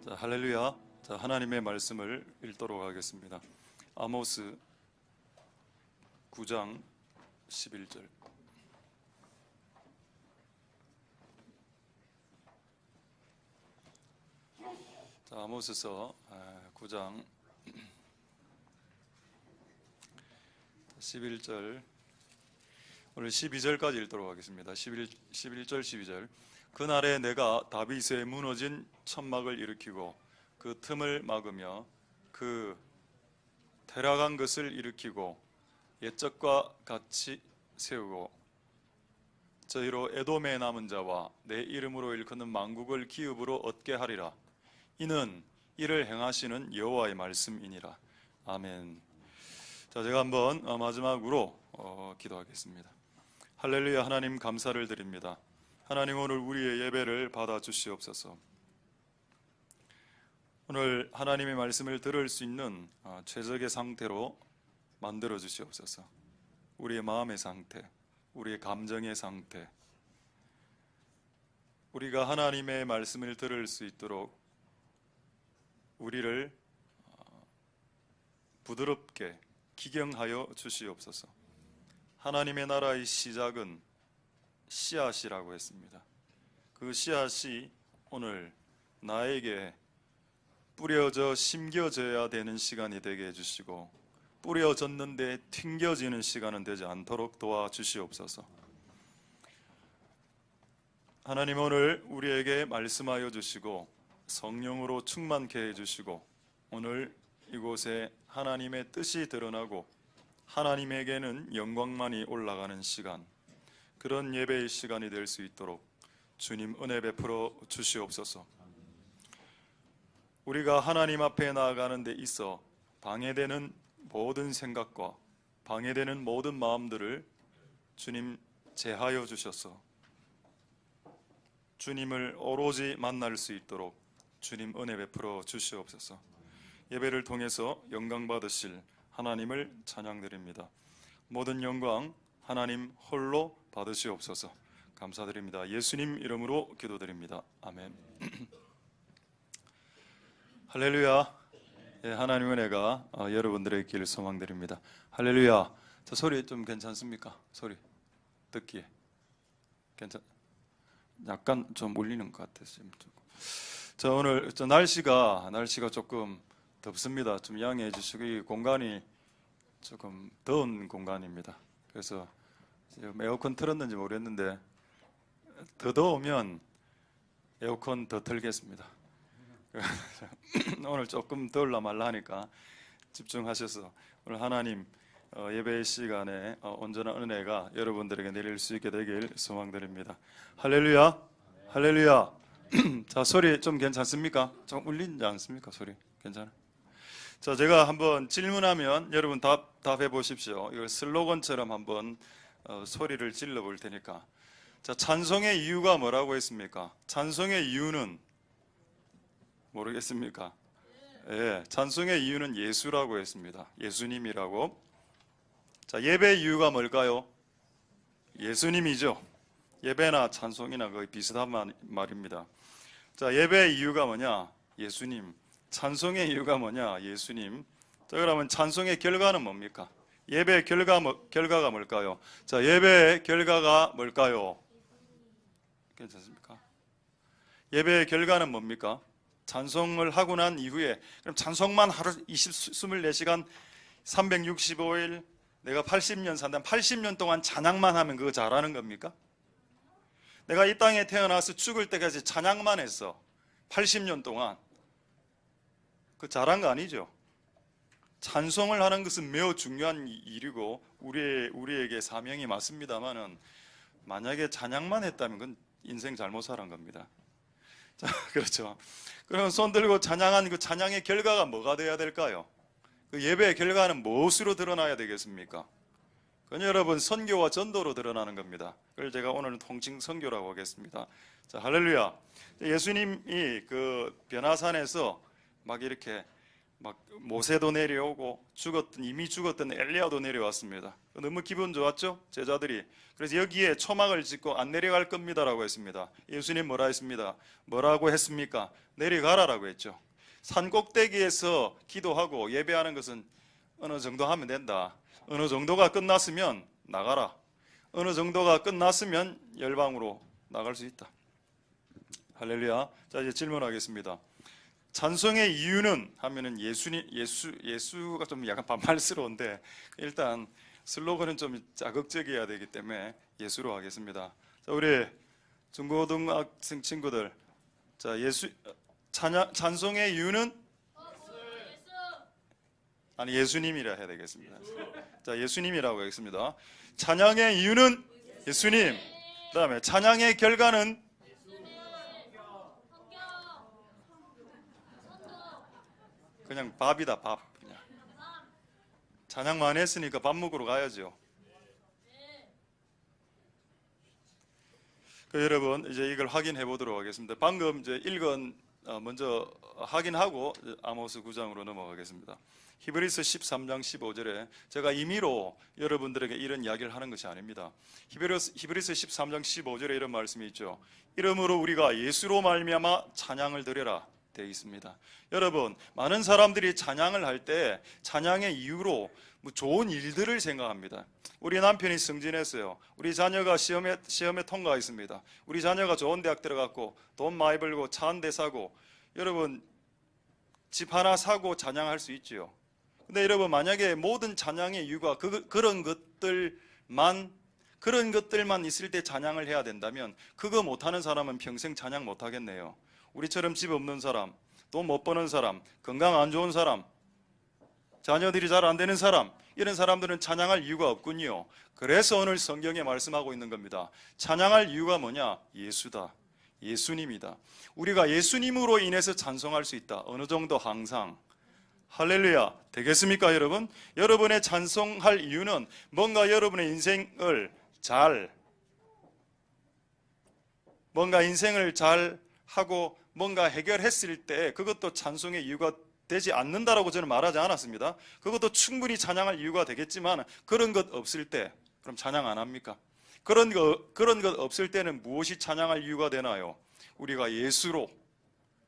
자, 할렐루야. 자, 하나님의 말씀을 읽도록 하겠습니다. 아모스 9장 11절. 자, 아모스서 9장 11절. 오늘 12절까지 읽도록 하겠습니다. 11절 12절. 그날에 내가 다윗의 무너진 천막을 일으키고 그 틈을 막으며 그 타락한 것을 일으키고 옛적과 같이 세우고 저희로 에돔에 남은 자와 내 이름으로 일컫는 만국을 기업으로 얻게 하리라. 이는 이를 행하시는 여호와의 말씀이니라. 아멘. 자, 제가 한번 마지막으로 기도하겠습니다. 할렐루야. 하나님 감사를 드립니다. 하나님, 오늘 우리의 예배를 받아 주시옵소서. 오늘 하나님의 말씀을 들을 수 있는 최적의 상태로 만들어 주시옵소서. 우리의 마음의 상태, 우리의 감정의 상태, 우리가 하나님의 말씀을 들을 수 있도록 우리를 부드럽게 기경하여 주시옵소서. 하나님의 나라의 시작은 씨앗이라고 했습니다. 그 씨앗이 오늘 나에게 뿌려져 심겨져야 되는 시간이 되게 해주시고, 뿌려졌는데 튕겨지는 시간은 되지 않도록 도와주시옵소서. 하나님, 오늘 우리에게 말씀하여 주시고 성령으로 충만케 해주시고, 오늘 이곳에 하나님의 뜻이 드러나고 하나님에게는 영광만이 올라가는 시간, 그런 예배의 시간이 될 수 있도록 주님 은혜 베풀어 주시옵소서. 우리가 하나님 앞에 나아가는 데 있어 방해되는 모든 생각과 방해되는 모든 마음들을 주님 제하여 주셔서 주님을 오로지 만날 수 있도록 주님 은혜 베풀어 주시옵소서. 예배를 통해서 영광 받으실 하나님을 찬양드립니다. 모든 영광 하나님 홀로 받으시옵소서. 감사드립니다. 예수님 이름으로 기도드립니다. 아멘. 할렐루야. 예, 하나님의 은혜가 여러분들의 길을 소망드립니다. 할렐루야. 저 소리 좀 괜찮습니까? 소리 듣기에 약간 좀 울리는 것 같았어요. 저 오늘 날씨가 조금 덥습니다. 좀 양해해 주시고, 이 공간이 조금 더운 공간입니다. 그래서 에어컨 틀었는지 모르겠는데 더 더우면 에어컨 더 틀겠습니다. 오늘 조금 더울라 말라 하니까 집중하셔서 오늘 하나님 예배의 시간에 온전한 은혜가 여러분들에게 내릴 수 있게 되길 소망드립니다. 할렐루야. 할렐루야. 자, 소리 좀 괜찮습니까? 좀 울리지 않습니까? 소리 괜찮아요? 자, 제가 한번 질문하면 여러분 답해 보십시오. 이걸 슬로건처럼 한번 소리를 질러 볼 테니까. 자, 찬송의 이유가 뭐라고 했습니까? 찬송의 이유는 모르겠습니까? 예, 찬송의 이유는 예수라고 했습니다. 예수님이라고. 자, 예배의 이유가 뭘까요? 예수님이죠. 예배나 찬송이나 거의 비슷한 말입니다. 자, 예배의 이유가 뭐냐? 예수님. 찬송의 이유가 뭐냐? 예수님. 자, 그러면 찬송의 결과는 뭡니까? 예배의 결과가 뭘까요? 자, 예배의 결과가 뭘까요? 괜찮습니까? 예배의 결과는 뭡니까? 찬송을 하고 난 이후에, 그럼 찬송만 하루 24시간 365일 내가 80년 산다면 80년 동안 찬양만 하면 그거 잘하는 겁니까? 내가 이 땅에 태어나서 죽을 때까지 찬양만 했어 80년 동안, 그 잘한 거 아니죠? 찬송을 하는 것은 매우 중요한 일이고 우리에게 사명이 맞습니다만은, 만약에 찬양만 했다면 그건 인생 잘못 살은 겁니다. 자, 그렇죠. 그러면 손 들고 찬양한 그 찬양의 결과가 뭐가 되어야 될까요? 그 예배의 결과는 무엇으로 드러나야 되겠습니까? 그건 여러분 선교와 전도로 드러나는 겁니다. 그걸 제가 오늘은 통칭 선교라고 하겠습니다. 자, 할렐루야. 예수님이 그 변화산에서 막 이렇게 막 모세도 내려오고 이미 죽었던 엘리야도 내려왔습니다. 너무 기분 좋았죠? 제자들이. 그래서 여기에 초막을 짓고 안 내려갈 겁니다라고 했습니다. 예수님 뭐라고 했습니까? 내려가라라고 했죠. 산 꼭대기에서 기도하고 예배하는 것은 어느 정도 하면 된다. 어느 정도가 끝났으면 나가라. 어느 정도가 끝났으면 열방으로 나갈 수 있다. 할렐루야. 자, 이제 질문하겠습니다. 찬송의 이유는 하면은 예수가 좀 약간 반말스러운데 일단 슬로건은 좀 자극적이어야 되기 때문에 예수로 하겠습니다. 자, 우리 중고등학생 친구들, 자, 찬송의 이유는 아니 예수님이라 해야 되겠습니다. 자, 예수님이라고 하겠습니다. 찬양의 이유는 예수님. 그다음에 찬양의 결과는 그냥 밥이다, 밥. 그냥. 찬양만 했으니까 밥 먹으러 가야죠. 여러분 이제 이걸 확인해 보도록 하겠습니다. 방금 이제 읽은 먼저 확인하고 아모스 9장으로 넘어가겠습니다. 히브리서 13장 15절에 제가 임의로 여러분들에게 이런 이야기를 하는 것이 아닙니다. 히브리서 13장 15절에 이런 말씀이 있죠. 이러므로 우리가 예수로 말미암아 찬양을 드려라 되어 있습니다. 여러분, 많은 사람들이 찬양을 할 때 찬양의 이유로 뭐 좋은 일들을 생각합니다. 우리 남편이 승진했어요. 우리 자녀가 시험에 통과했습니다. 우리 자녀가 좋은 대학 들어갔고 돈 많이 벌고 차 한 대 사고, 여러분 집 하나 사고 찬양할 수 있지요. 근데 여러분 만약에 모든 찬양의 이유가 그런 것들만 있을 때 찬양을 해야 된다면 그거 못하는 사람은 평생 찬양 못하겠네요. 우리처럼 집 없는 사람, 돈 못 버는 사람, 건강 안 좋은 사람, 자녀들이 잘 안 되는 사람, 이런 사람들은 찬양할 이유가 없군요. 그래서 오늘 성경에 말씀하고 있는 겁니다. 찬양할 이유가 뭐냐? 예수다. 예수님이다. 우리가 예수님으로 인해서 찬송할 수 있다. 어느 정도 항상. 할렐루야. 되겠습니까, 여러분? 여러분의 찬송할 이유는 뭔가 여러분의 인생을 잘 하고 뭔가 해결했을 때 그것도 찬송의 이유가 되지 않는다라고 저는 말하지 않았습니다. 그것도 충분히 찬양할 이유가 되겠지만 그런 것 없을 때 그럼 찬양 안 합니까? 그런 것 없을 때는 무엇이 찬양할 이유가 되나요? 우리가 예수로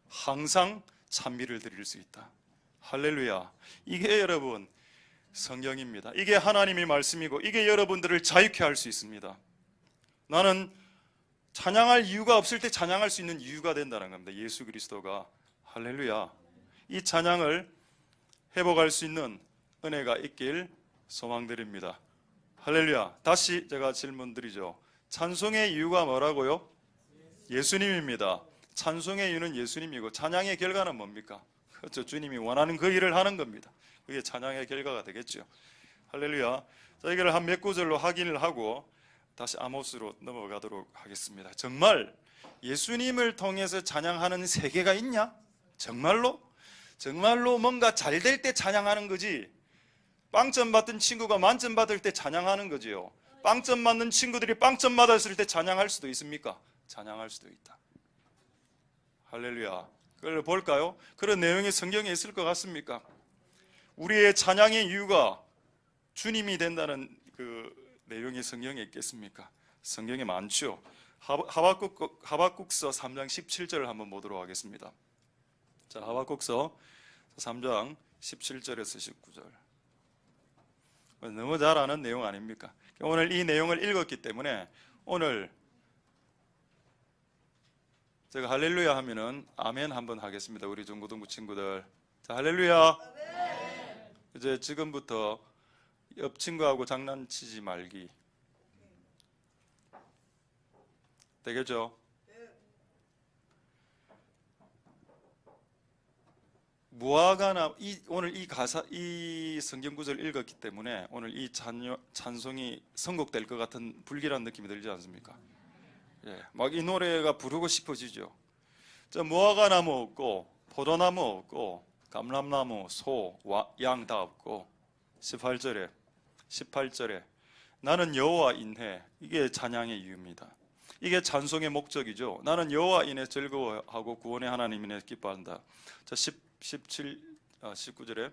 항상 찬미를 드릴 수 있다. 할렐루야. 이게 여러분 성경입니다. 이게 하나님의 말씀이고 이게 여러분들을 자유케 할 수 있습니다. 나는 찬양할 이유가 없을 때 찬양할 수 있는 이유가 된다는 겁니다. 예수 그리스도가. 할렐루야. 이 찬양을 회복할 수 있는 은혜가 있길 소망드립니다. 할렐루야. 다시 제가 질문 드리죠. 찬송의 이유가 뭐라고요? 예수님입니다. 찬송의 이유는 예수님이고 찬양의 결과는 뭡니까? 그렇죠. 주님이 원하는 그 일을 하는 겁니다. 그게 찬양의 결과가 되겠죠. 할렐루야. 자, 이걸 한 몇 구절로 확인을 하고 다시 아모스로 넘어가도록 하겠습니다. 정말 예수님을 통해서 찬양하는 세계가 있냐? 정말로 뭔가 잘 될 때 찬양하는 거지, 빵점 받던 친구가 만점 받을 때 찬양하는 거지요. 빵점 맞는 친구들이 빵점 받았을 때 찬양할 수도 있습니까? 찬양할 수도 있다. 할렐루야. 그걸 볼까요? 그런 내용이 성경에 있을 것 같습니까? 우리의 찬양의 이유가 주님이 된다는 그 내용이 성경에 있겠습니까? 성경에 많죠. 하박국서 3장 17절을 한번 보도록 하겠습니다. 자, 하박국서 3장 17절에서 19절. 너무 잘 아는 내용 아닙니까? 오늘 이 내용을 읽었기 때문에 오늘 제가 할렐루야 하면은 아멘 한번 하겠습니다. 우리 중고등부 친구들. 자, 할렐루야. 이제 지금부터 옆 친구하고 장난치지 말기. 되겠죠? 무화과나 오늘 이 성경 구절을 읽었기 때문에 오늘 이 찬송이 선곡될 것 같은 불길한 느낌이 들지 않습니까? 예, 막 이 노래가 부르고 싶어지죠. 저 무화과나무 없고 포도나무 없고 감람나무, 소, 양 다 없고 18절에 나는 여호와 인해. 이게 찬양의 이유입니다. 이게 찬송의 목적이죠. 나는 여호와 인해 즐거워하고 구원의 하나님 인해 기뻐한다. 자, 19절에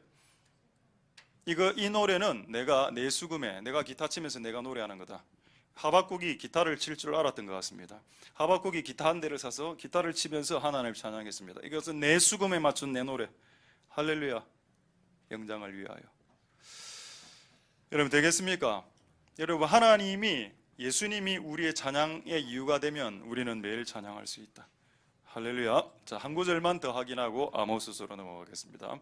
이 노래는 내 수금에 내가 기타 치면서 내가 노래하는 거다. 하박국이 기타를 칠 줄 알았던 것 같습니다. 하박국이 기타 한 대를 사서 기타를 치면서 하나님을 찬양했습니다. 이것은 내 수금에 맞춘 내 노래. 할렐루야. 영장을 위하여. 여러분 되겠습니까? 여러분 예수님이 우리의 찬양의 이유가 되면 우리는 매일 찬양할 수 있다. 할렐루야. 자, 한 구절만 더 확인하고 아모스서로 넘어가겠습니다.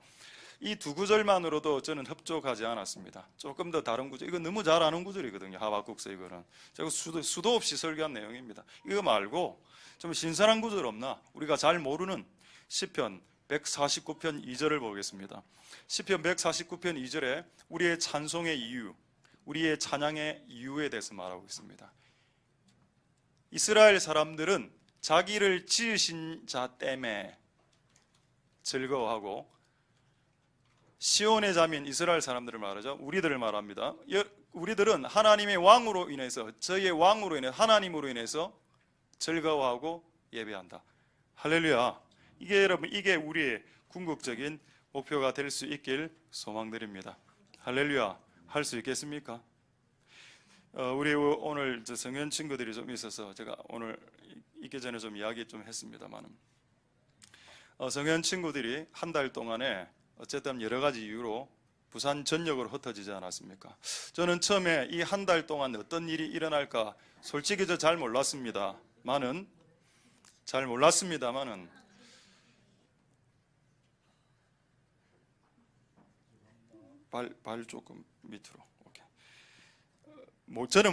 이 두 구절만으로도 저는 흡족하지 않았습니다. 조금 더 다른 구절, 이거 너무 잘 아는 구절이거든요. 하박국서 이거는 제가 수도 없이 설교한 내용입니다. 이거 말고 좀 신선한 구절 없나? 우리가 잘 모르는 시편 149편 2절을 보겠습니다. 시편 149편 2절에 우리의 찬송의 이유, 우리의 찬양의 이유에 대해서 말하고 있습니다. 이스라엘 사람들은 자기를 지으신 자 때문에 즐거워하고, 시온의 자민 이스라엘 사람들을 말하죠. 우리들을 말합니다. 우리들은 하나님의 왕으로 인해서, 저희의 왕으로 인해 하나님으로 인해서 즐거워하고 예배한다. 할렐루야. 여러분 이게 우리의 궁극적인 목표가 될 수 있길 소망드립니다. 할렐루야. 할 수 있겠습니까? 우리 오늘 성현 친구들이 좀 있어서 제가 오늘 있기 전에 좀 이야기 좀 했습니다만, 성현 친구들이 한 달 동안에 어쨌든 여러 가지 이유로 부산 전역으로 흩어지지 않았습니까? 저는 처음에 이 한 달 동안 어떤 일이 일어날까 솔직히 잘 몰랐습니다만은 발 조금 밑으로. 오케이. 저는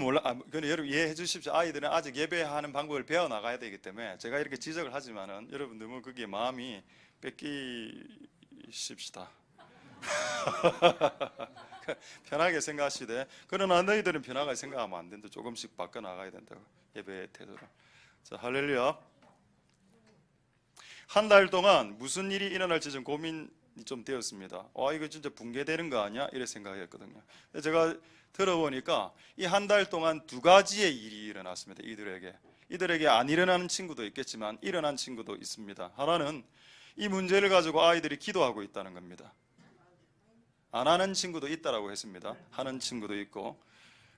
근데 여러분 이해해 주십시오. 아이들은 아직 예배하는 방법을 배워 나가야 되기 때문에 제가 이렇게 지적을 하지만은 여러분 너무 그게 마음이 뺏기십시다. 편하게 생각하시되, 그러나 너희들은 편하게 생각하면 안 된다. 조금씩 바꿔 나가야 된다고, 예배의 태도를. 자, 할렐루야. 한 달 동안 무슨 일이 일어날지 좀 고민이 좀 되었습니다. 이거 진짜 붕괴되는 거 아니야? 이래 생각했거든요. 제가 들어보니까 이 한 달 동안 두 가지의 일이 일어났습니다. 이들에게 안 일어나는 친구도 있겠지만 일어난 친구도 있습니다. 하나는 이 문제를 가지고 아이들이 기도하고 있다는 겁니다. 안 하는 친구도 있다라고 했습니다. 하는 친구도 있고,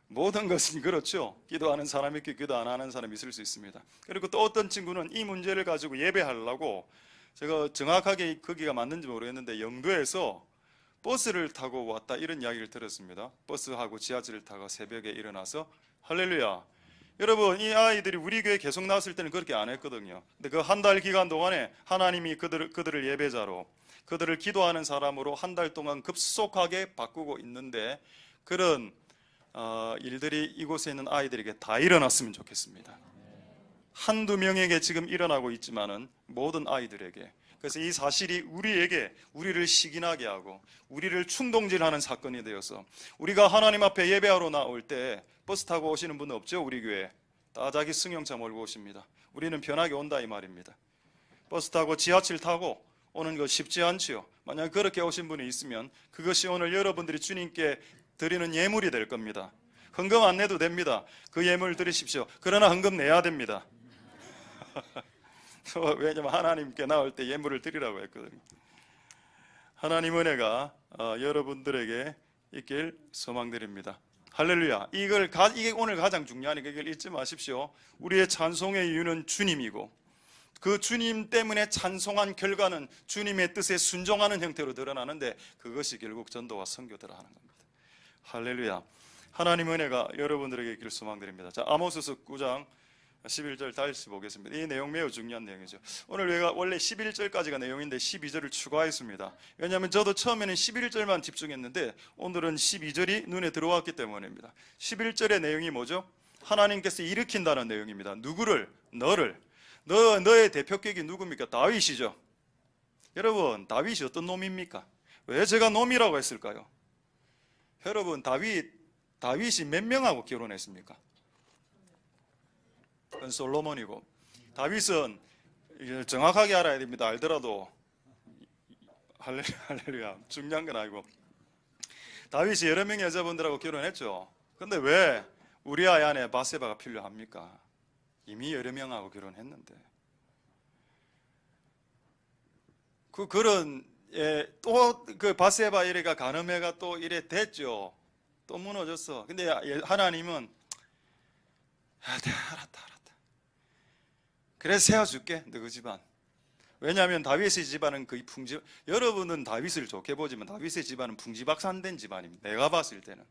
모든 것은 그렇죠. 기도하는 사람이 있고 기도 안 하는 사람이 있을 수 있습니다. 그리고 또 어떤 친구는 이 문제를 가지고 예배하려고, 제가 정확하게 거기가 맞는지 모르겠는데 영도에서 버스를 타고 왔다 이런 이야기를 들었습니다. 버스하고 지하철을 타고 새벽에 일어나서, 할렐루야. 여러분 이 아이들이 우리 교회 계속 나왔을 때는 그렇게 안 했거든요. 근데 그 한 달 기간 동안에 하나님이 그들을 예배자로, 그들을 기도하는 사람으로 한 달 동안 급속하게 바꾸고 있는데, 그런 일들이 이곳에 있는 아이들에게 다 일어났으면 좋겠습니다. 한두 명에게 지금 일어나고 있지만은 모든 아이들에게. 그래서 이 사실이 우리를 시기나게 하고 우리를 충동질하는 사건이 되어서, 우리가 하나님 앞에 예배하러 나올 때 버스 타고 오시는 분은 없죠. 우리 교회 다 자기 승용차 몰고 오십니다. 우리는 편하게 온다 이 말입니다. 버스 타고 지하철 타고 오는 거 쉽지 않지요. 만약 그렇게 오신 분이 있으면 그것이 오늘 여러분들이 주님께 드리는 예물이 될 겁니다. 헌금 안 내도 됩니다. 그 예물 드리십시오. 그러나 헌금 내야 됩니다. 왜냐하면 하나님께 나올 때 예물을 드리라고 했거든요. 하나님 은혜가 여러분들에게 있길 소망드립니다. 할렐루야. 이게 오늘 가장 중요하니까 이걸 잊지 마십시오. 우리의 찬송의 이유는 주님이고, 그 주님 때문에 찬송한 결과는 주님의 뜻에 순종하는 형태로 드러나는데, 그것이 결국 전도와 선교더라 하는 겁니다. 할렐루야. 하나님 은혜가 여러분들에게 있기를 소망드립니다. 자, 아모스서 9장 11절 다시 보겠습니다. 이 내용 매우 중요한 내용이죠. 오늘 우리가 원래 11절까지가 내용인데 12절을 추가했습니다. 왜냐하면 저도 처음에는 11절만 집중했는데 오늘은 12절이 눈에 들어왔기 때문입니다. 11절의 내용이 뭐죠? 하나님께서 일으킨다는 내용입니다. 누구를? 너를. 너의 대표격이 누굽니까? 다윗이죠. 여러분, 다윗이 어떤 놈입니까? 왜 제가 놈이라고 했을까요? 여러분, 다윗이 몇 명하고 결혼했습니까? 그건 솔로몬이고, 다윗은 정확하게 알아야 됩니다. 알더라도 할렐루야, 중요한 건 아니고, 다윗이 여러 명의 여자분들하고 결혼했죠. 근데 왜 우리아의 아내 바세바가 필요합니까? 이미 여러 명하고 결혼했는데. 그런 또 그 바세바 이래가 가늠해가 또 이래 됐죠. 또 무너졌어. 근데 하나님은 알았다. 그래 세워줄게 너 그 집안. 왜냐하면 다윗의 집안은 거의 여러분은 다윗을 좋게 보지만 다윗의 집안은 풍지박산된 집안입니다. 내가 봤을 때는.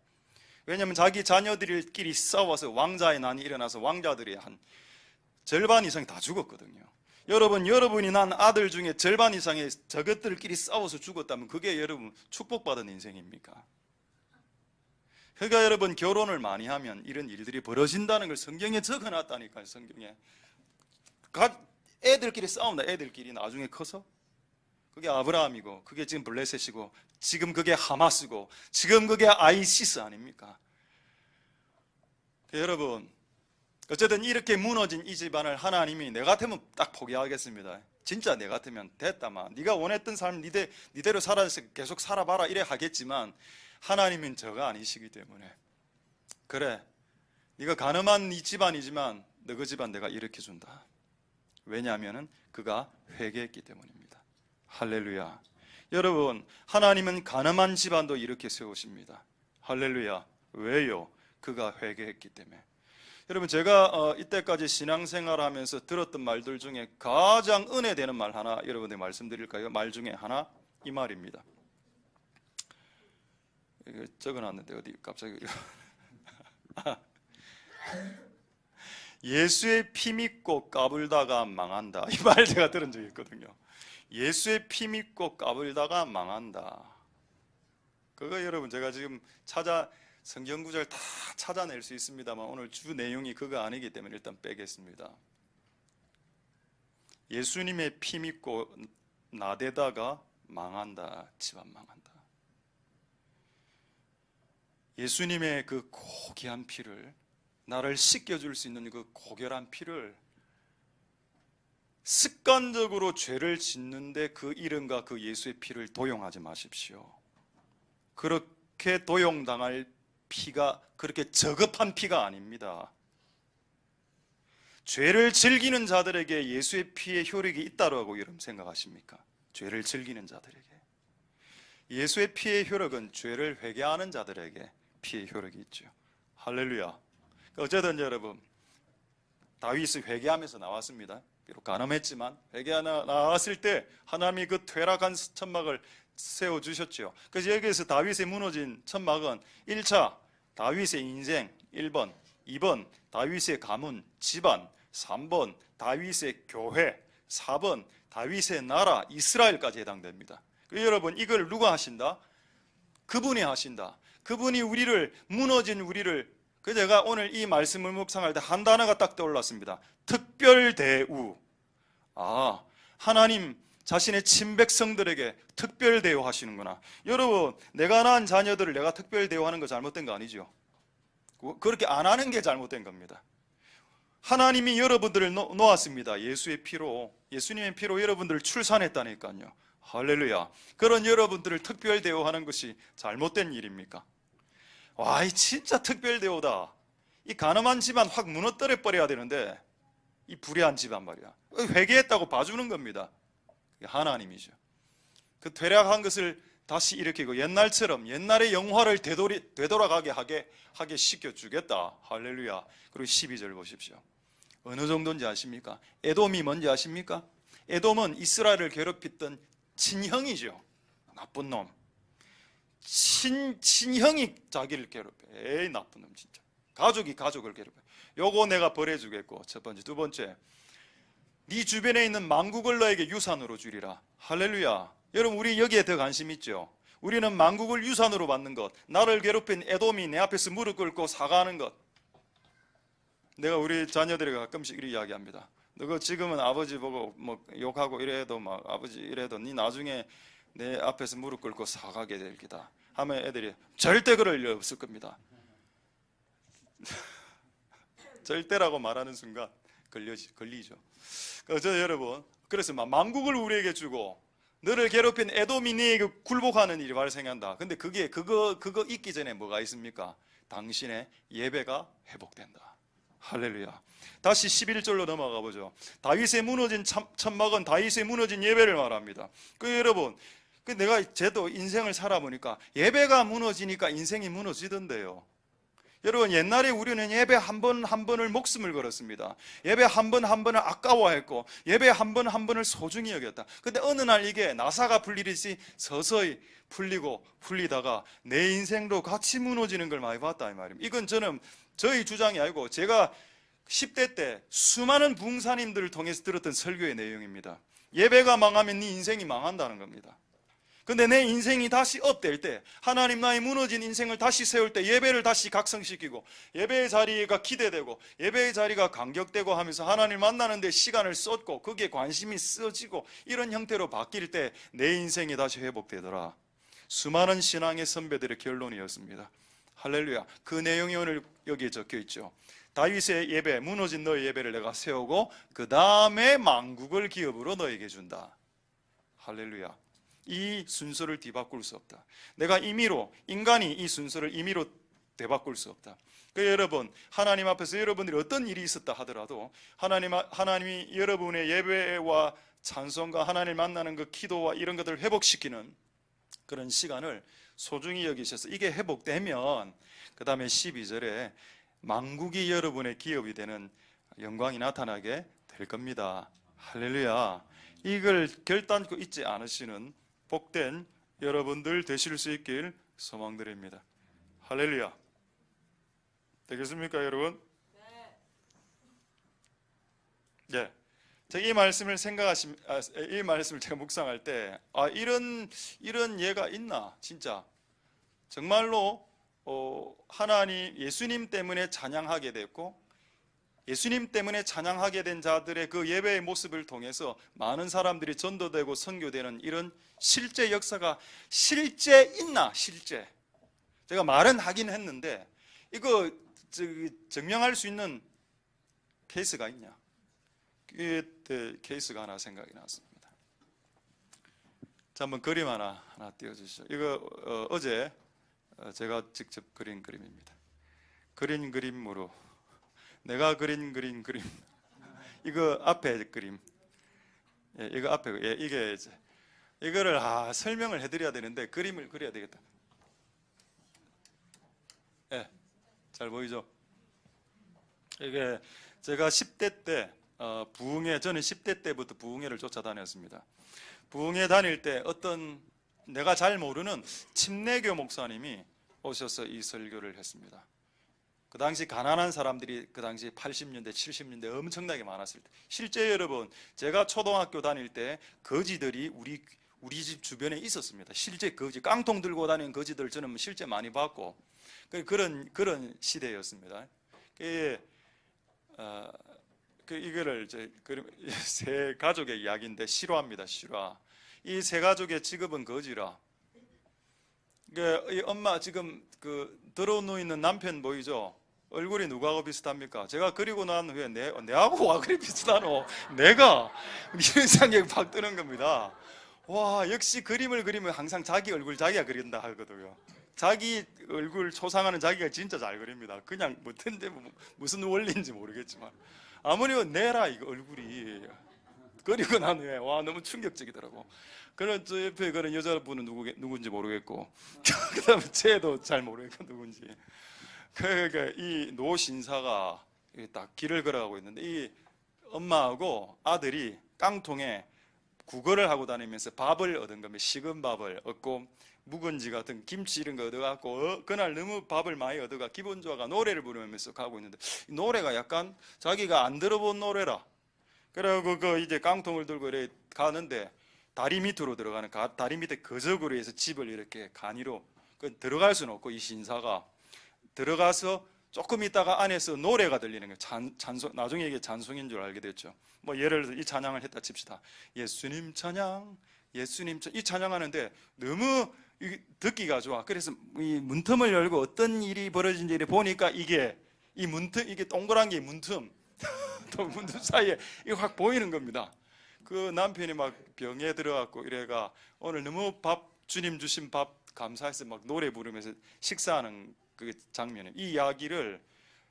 왜냐하면 자기 자녀들끼리 싸워서 왕자의 난이 일어나서 왕자들이 한 절반 이상이 다 죽었거든요. 여러분이 난 아들 중에 절반 이상의 저것들끼리 싸워서 죽었다면 그게 여러분 축복받은 인생입니까? 그러니까 여러분 결혼을 많이 하면 이런 일들이 벌어진다는 걸 성경에 적어놨다니까요. 성경에 애들끼리 싸운다. 애들끼리 나중에 커서 그게 아브라함이고 그게 지금 블레셋이고 지금 그게 하마스고 지금 그게 아이시스 아닙니까? 여러분 어쨌든 이렇게 무너진 이 집안을 하나님이 내 같으면 딱 포기하겠습니다. 진짜 내 같으면 됐다마 네가 원했던 삶 니대로 살아서 계속 살아봐라 이래 하겠지만 하나님은 저가 아니시기 때문에 그래 네가 가늠한 이 집안이지만 너 그 집안 내가 일으켜준다. 왜냐하면 그가 회개했기 때문입니다. 할렐루야. 여러분 하나님은 가늠한 집안도 이렇게 세우십니다. 할렐루야. 왜요? 그가 회개했기 때문에. 여러분 제가 이때까지 신앙생활하면서 들었던 말들 중에 가장 은혜되는 말 하나 여러분에게 말씀드릴까요? 말 중에 하나 이 말입니다. 이거 적어놨는데 어디 갑자기 예수의 피 믿고 까불다가 망한다. 이 말 제가 들은 적이 있거든요. 예수의 피 믿고 까불다가 망한다. 그거 여러분 제가 지금 성경 구절 다 찾아낼 수 있습니다만 오늘 주 내용이 그거 아니기 때문에 일단 빼겠습니다. 예수님의 피 믿고 나대다가 망한다. 집안 망한다. 예수님의 그 고귀한 피를 나를 씻겨줄 수 있는 그 고결한 피를 습관적으로 죄를 짓는데 그 이름과 그 예수의 피를 도용하지 마십시오. 그렇게 도용당할 피가 그렇게 저급한 피가 아닙니다. 죄를 즐기는 자들에게 예수의 피의 효력이 있다고 여러분 생각하십니까? 죄를 즐기는 자들에게 예수의 피의 효력은 죄를 회개하는 자들에게 피의 효력이 있죠. 할렐루야. 어쨌든 여러분 다윗이 회개하면서 나왔습니다. 비록 가늠했지만 회개하나 나왔을 때 하나님이 그 퇴락한 천막을 세워주셨죠. 그래서 여기에서 다윗의 무너진 천막은 1차 다윗의 인생 1번, 2번 다윗의 가문, 집안, 3번 다윗의 교회, 4번 다윗의 나라 이스라엘까지 해당됩니다. 여러분 이걸 누가 하신다? 그분이 하신다. 그분이 무너진 우리를 제가 오늘 이 말씀을 묵상할 때 한 단어가 딱 떠올랐습니다. 특별대우. 하나님 자신의 친백성들에게 특별 대우하시는구나. 여러분 내가 낳은 자녀들을 내가 특별 대우하는 거 잘못된 거 아니죠? 그렇게 안 하는 게 잘못된 겁니다. 하나님이 여러분들을 놓았습니다. 예수님의 피로 여러분들을 출산했다니까요. 할렐루야. 그런 여러분들을 특별 대우하는 것이 잘못된 일입니까? 와, 이 진짜 특별 대우다. 이 가늠한 집안 확 무너뜨려 버려야 되는데 이 불의한 집안 말이야. 회개했다고 봐주는 겁니다. 하나님이죠. 그 퇴락한 것을 다시 일으키고 옛날처럼 옛날의 영화를 되돌아가게 하게 시켜주겠다. 할렐루야. 그리고 12절 보십시오. 어느 정도인지 아십니까? 에돔이 뭔지 아십니까? 에돔은 이스라엘을 괴롭혔던 친형이죠. 나쁜 놈. 친형이 자기를 괴롭혀. 에이 나쁜 놈 진짜. 가족이 가족을 괴롭혀. 요거 내가 벌해주겠고. 첫 번째. 두 번째, 네 주변에 있는 만국을 너에게 유산으로 주리라. 할렐루야. 여러분 우리 여기에 더 관심 있죠? 우리는 만국을 유산으로 받는 것, 나를 괴롭힌 에돔이 내 앞에서 무릎 꿇고 사과하는 것. 내가 우리 자녀들에게 가끔씩 이렇게 이야기합니다. 너 지금은 아버지 보고 뭐 욕하고 이래도 막 아버지 이래도 네 나중에 내 앞에서 무릎 꿇고 사과하게 될 기다 하면 애들이 절대 그럴 일 없을 겁니다. 절대라고 말하는 순간 걸리죠. 그래서 여러분, 그래서 만국을 우리에게 주고 너를 괴롭힌 에돔이 네에게 굴복하는 일이 발생한다. 근데 그거 있기 전에 뭐가 있습니까? 당신의 예배가 회복된다. 할렐루야. 다시 11절로 넘어가 보죠. 다윗의 무너진 천막은 다윗의 무너진 예배를 말합니다. 여러분 내가 쟤도 인생을 살아보니까 예배가 무너지니까 인생이 무너지던데요. 여러분, 옛날에 우리는 예배 한 번 한 번을 목숨을 걸었습니다. 예배 한 번 한 번을 아까워했고 예배 한 번 한 번을 소중히 여겼다. 근데 어느 날 이게 나사가 풀리듯이 서서히 풀리다가 내 인생도 같이 무너지는 걸 많이 봤다 이 말입니다. 이건 저희 주장이 아니고 제가 10대 때 수많은 부흥사님들을 통해서 들었던 설교의 내용입니다. 예배가 망하면 네 인생이 망한다는 겁니다. 근데 내 인생이 다시 업될 때, 하나님 나의 무너진 인생을 다시 세울 때 예배를 다시 각성시키고 예배의 자리가 기대되고 예배의 자리가 감격되고 하면서 하나님을 만나는 데 시간을 쏟고 거기에 관심이 쓰여지고 이런 형태로 바뀔 때 내 인생이 다시 회복되더라. 수많은 신앙의 선배들의 결론이었습니다. 할렐루야. 그 내용이 오늘 여기에 적혀 있죠. 다윗의 예배, 무너진 너의 예배를 내가 세우고 그 다음에 만국을 기업으로 너에게 준다. 할렐루야. 이 순서를 뒤바꿀 수 없다. 인간이 이 순서를 임의로 되바꿀 수 없다. 여러분, 하나님 앞에서 여러분들이 어떤 일이 있었다 하더라도 하나님이 여러분의 예배와 찬송과 하나님을 만나는 그 기도와 이런 것들을 회복시키는 그런 시간을 소중히 여기셔서 이게 회복되면 그 다음에 12절에 만국이 여러분의 기업이 되는 영광이 나타나게 될 겁니다. 할렐루야. 이걸 결단코 잊지 않으시는 복된 여러분들 되실 수 있길 소망드립니다. 할렐루야. 되겠습니까, 여러분? 네. 제가 이 말씀을 이 말씀을 제가 묵상할 때, 이런 예가 있나, 진짜. 정말로, 하나님, 예수님 때문에 찬양하게 됐고, 예수님 때문에 찬양하게 된 자들의 그 예배의 모습을 통해서 많은 사람들이 전도되고 선교되는 이런 실제 역사가 실제 있나? 실제. 제가 말은 하긴 했는데 이거 증명할 수 있는 케이스가 있냐? 케이스가 하나 생각이 났습니다. 자, 한번 그림 하나 띄워주시죠. 이거 어제 제가 직접 그린 그림입니다. 그린 그림으로 내가 그린 그림 이거 앞에 그림, 이거 앞에 이게 이거를 설명을 해드려야 되는데 그림을 그려야 되겠다. 잘 보이죠? 이게 제가 10대 때 저는 10대 때부터 부흥회를 쫓아다녔습니다. 부흥회 다닐 때 어떤 내가 잘 모르는 침례교 목사님이 오셔서 이 설교를 했습니다. 그 당시 가난한 사람들이 그 당시 80년대, 70년대 엄청나게 많았을 때, 실제 여러분, 제가 초등학교 다닐 때 거지들이 우리 집 주변에 있었습니다. 실제 거지, 깡통 들고 다니는 거지들 저는 실제 많이 봤고, 그런 시대였습니다. 이거를 세 가족의 이야기인데 실화입니다. 실화. 이 세 가족의 직업은 거지라. 이 엄마 지금 들어 누이는 남편 보이죠? 얼굴이 누구하고 비슷합니까? 제가 그리고 난 후에 내하고 와 그리 비슷하노? 내가 이런 생각이 팍 드는 겁니다. 와, 역시 그림을 그리면 항상 자기 얼굴 자기가 그린다 하거든요. 자기 얼굴 초상화는 자기가 진짜 잘 그립니다. 그냥 무슨 원리인지 모르겠지만 아무리 내라 이거 얼굴이. 그리고 난 후에 너무 충격적이더라고. 저 옆에 그런 여자분은 누군지 모르겠고 그 다음에 쟤도 잘 모르겠고 누군지. 그러니까 이 노 신사가 딱 길을 걸어가고 있는데 이 엄마하고 아들이 깡통에 구걸을 하고 다니면서 밥을 얻은 겁니다. 식은 밥을 얻고 묵은지 같은 김치 이런 거 얻어갖고 그날 너무 밥을 많이 얻어가 기분 좋아가 노래를 부르면서 가고 있는데 이 노래가 약간 자기가 안 들어본 노래라. 그래갖고 이제 깡통을 들고 이렇게 가는데 다리 밑으로 들어가는 다리 밑에 거적으로 해서 집을 이렇게 간이로 들어갈 수는 없고 이 신사가 들어가서 조금 있다가 안에서 노래가 들리는 거예요. 찬송, 나중에 이게 찬송인 줄 알게 됐죠. 예를 들어 이 찬양을 했다 칩시다. 예수님 찬양, 예수님 찬양. 이 찬양하는데 너무 듣기가 좋아. 그래서 이 문틈을 열고 어떤 일이 벌어진지 보니까 이게 동그란 게 문틈 사이에 이게 확 보이는 겁니다. 그 남편이 막 병에 들어갔고 이래가 오늘 너무 주님 주신 밥 감사해서 막 노래 부르면서 식사하는 그 장면이 이야기를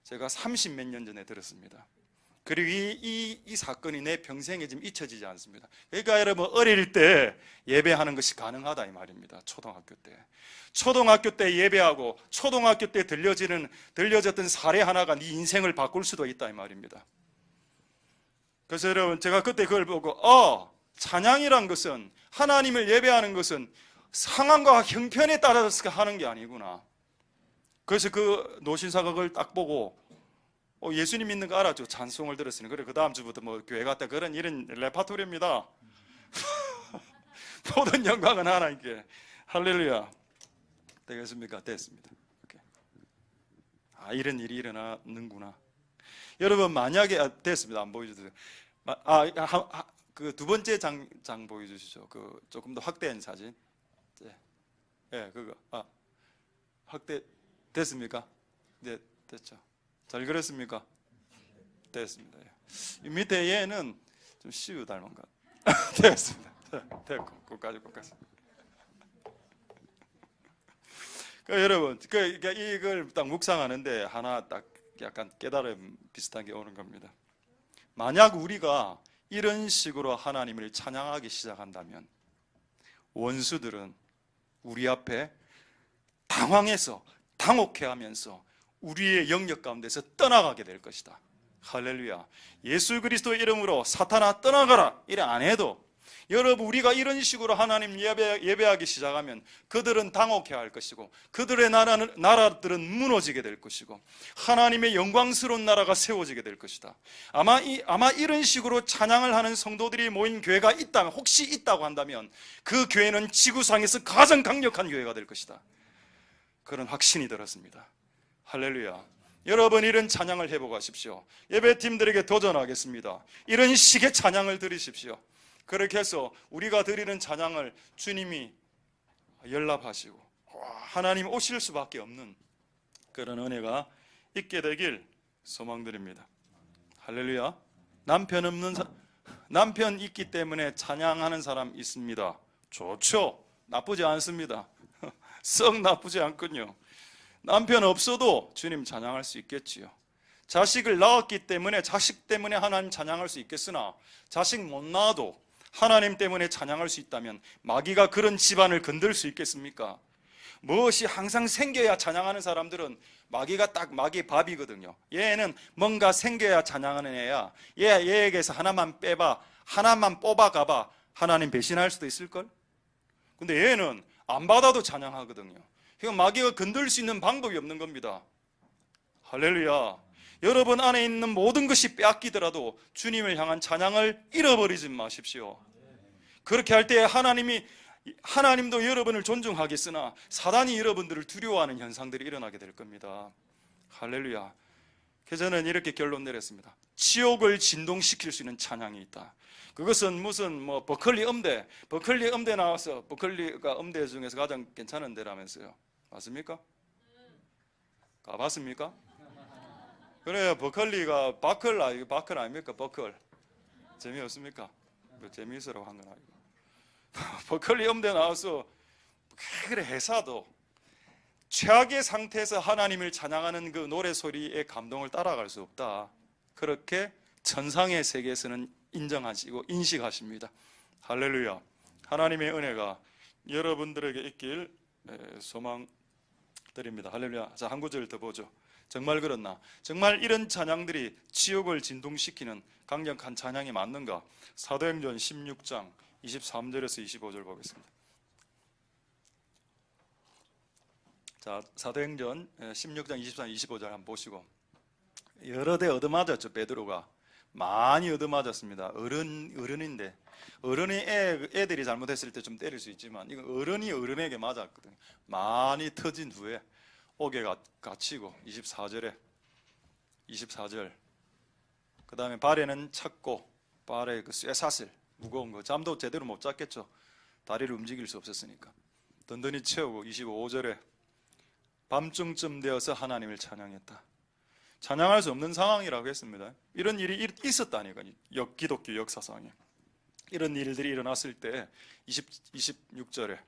제가 30몇 년 전에 들었습니다. 그리고 이 사건이 내 평생에 지금 잊혀지지 않습니다. 그러니까 여러분 어릴 때 예배하는 것이 가능하다 이 말입니다. 초등학교 때 예배하고 초등학교 때 들려졌던 사례 하나가 네 인생을 바꿀 수도 있다 이 말입니다. 그래서 여러분, 제가 그때 그걸 보고 찬양이란 것은, 하나님을 예배하는 것은 상황과 형편에 따라서 하는 게 아니구나. 그래서 그 노신사가 그걸 딱 보고 예수님 믿는 거 알았죠. 찬송을 들었으니. 그래, 그 다음 주부터 뭐 교회 갔다 이런 레파토리입니다. 모든 영광은 하나님께. 할렐루야. 되겠습니까? 됐습니다. 오케이. 이런 일이 일어나는구나. 여러분, 만약에 됐습니다. 안 보여주세요. 그 두 번째 장 보여주시죠. 그 조금 더 확대한 사진. 네, 그거 확대 됐습니까? 네, 됐죠. 잘 그렸습니까? 됐습니다. 이 밑에 얘는 좀 시우 닮은 것 됐습니다. 됐고, 끝까지. 여러분, 이걸 딱 묵상하는데 하나 딱 약간 깨달음 비슷한 게 오는 겁니다. 만약 우리가 이런 식으로 하나님을 찬양하기 시작한다면 원수들은 우리 앞에 당황해서 당혹해하면서 우리의 영역 가운데서 떠나가게 될 것이다. 할렐루야. 예수 그리스도 이름으로 사탄아 떠나가라 이래 안 해도, 여러분, 우리가 이런 식으로 하나님 예배하기 시작하면 그들은 당혹해할 것이고, 그들의 나라들은 무너지게 될 것이고, 하나님의 영광스러운 나라가 세워지게 될 것이다. 아마 이런 식으로 찬양을 하는 성도들이 모인 교회가 있다면, 혹시 있다고 한다면 그 교회는 지구상에서 가장 강력한 교회가 될 것이다. 그런 확신이 들었습니다. 할렐루야. 여러분, 이런 찬양을 해보가십시오. 예배팀들에게 도전하겠습니다. 이런 식의 찬양을 들으십시오. 그렇게 해서 우리가 드리는 찬양을 주님이 연락하시고 하나님 오실 수밖에 없는 그런 은혜가 있게 되길 소망드립니다. 할렐루야. 남편 있기 때문에 찬양하는 사람 있습니다. 좋죠. 나쁘지 않습니다. 썩 나쁘지 않군요. 남편 없어도 주님 찬양할 수 있겠지요. 자식을 낳았기 때문에 자식 때문에 하나님 찬양할 수 있겠으나, 자식 못 낳아도 하나님 때문에 찬양할 수 있다면 마귀가 그런 집안을 건들 수 있겠습니까? 무엇이 항상 생겨야 찬양하는 사람들은 마귀가 딱 마귀 밥이거든요. 얘는 뭔가 생겨야 찬양하는 애야. 얘에게서 하나만 뽑아가봐 하나님 배신할 수도 있을걸? 근데 얘는 안 받아도 찬양하거든요. 그러니까 마귀가 건들 수 있는 방법이 없는 겁니다. 할렐루야. 여러분 안에 있는 모든 것이 빼앗기더라도 주님을 향한 찬양을 잃어버리지 마십시오. 그렇게 할 때 하나님도 여러분을 존중하겠으나 사단이 여러분들을 두려워하는 현상들이 일어나게 될 겁니다. 할렐루야. 그래서 저는 이렇게 결론 내렸습니다. 지옥을 진동시킬 수 있는 찬양이 있다. 그것은 무슨 버클리 음대 나와서, 버클리가 음대 중에서 가장 괜찮은 데라면서요. 맞습니까? 가봤습니까? 그래요. 버클리가 바클 아닙니까? 버클. 재미없습니까? 재미있으라고 한 건 아니고. 버클리 음대 나와서 그래 해사도 최악의 상태에서 하나님을 찬양하는 그 노래 소리의 감동을 따라갈 수 없다. 그렇게 천상의 세계에서는 인정하시고 인식하십니다. 할렐루야. 하나님의 은혜가 여러분들에게 있길 소망드립니다. 할렐루야. 자, 한 구절 더 보죠. 정말 그렇나? 정말 이런 찬양들이 지옥을 진동시키는 강력한 찬양이 맞는가? 사도행전 16장 23절에서 25절 보겠습니다. 자, 사도행전 16장 23, 25절 한번 보시고, 여러 대 얻어맞았죠. 베드로가 많이 얻어맞았습니다. 어른인데, 어른이 애들이 잘못했을 때 좀 때릴 수 있지만, 이건 어른이 어른에게 맞았거든요. 많이 터진 후에 옥에 갇히고, 24절 그 다음에 발에는 찼고, 발에 그 쇠사슬 무거운 거, 잠도 제대로 못 잤겠죠. 다리를 움직일 수 없었으니까 든든히 채우고, 25절에 밤중쯤 되어서 하나님을 찬양했다. 찬양할 수 없는 상황이라고 했습니다. 이런 일이 있었다니까요. 기독교 역사상에 이런 일들이 일어났을 때 26절에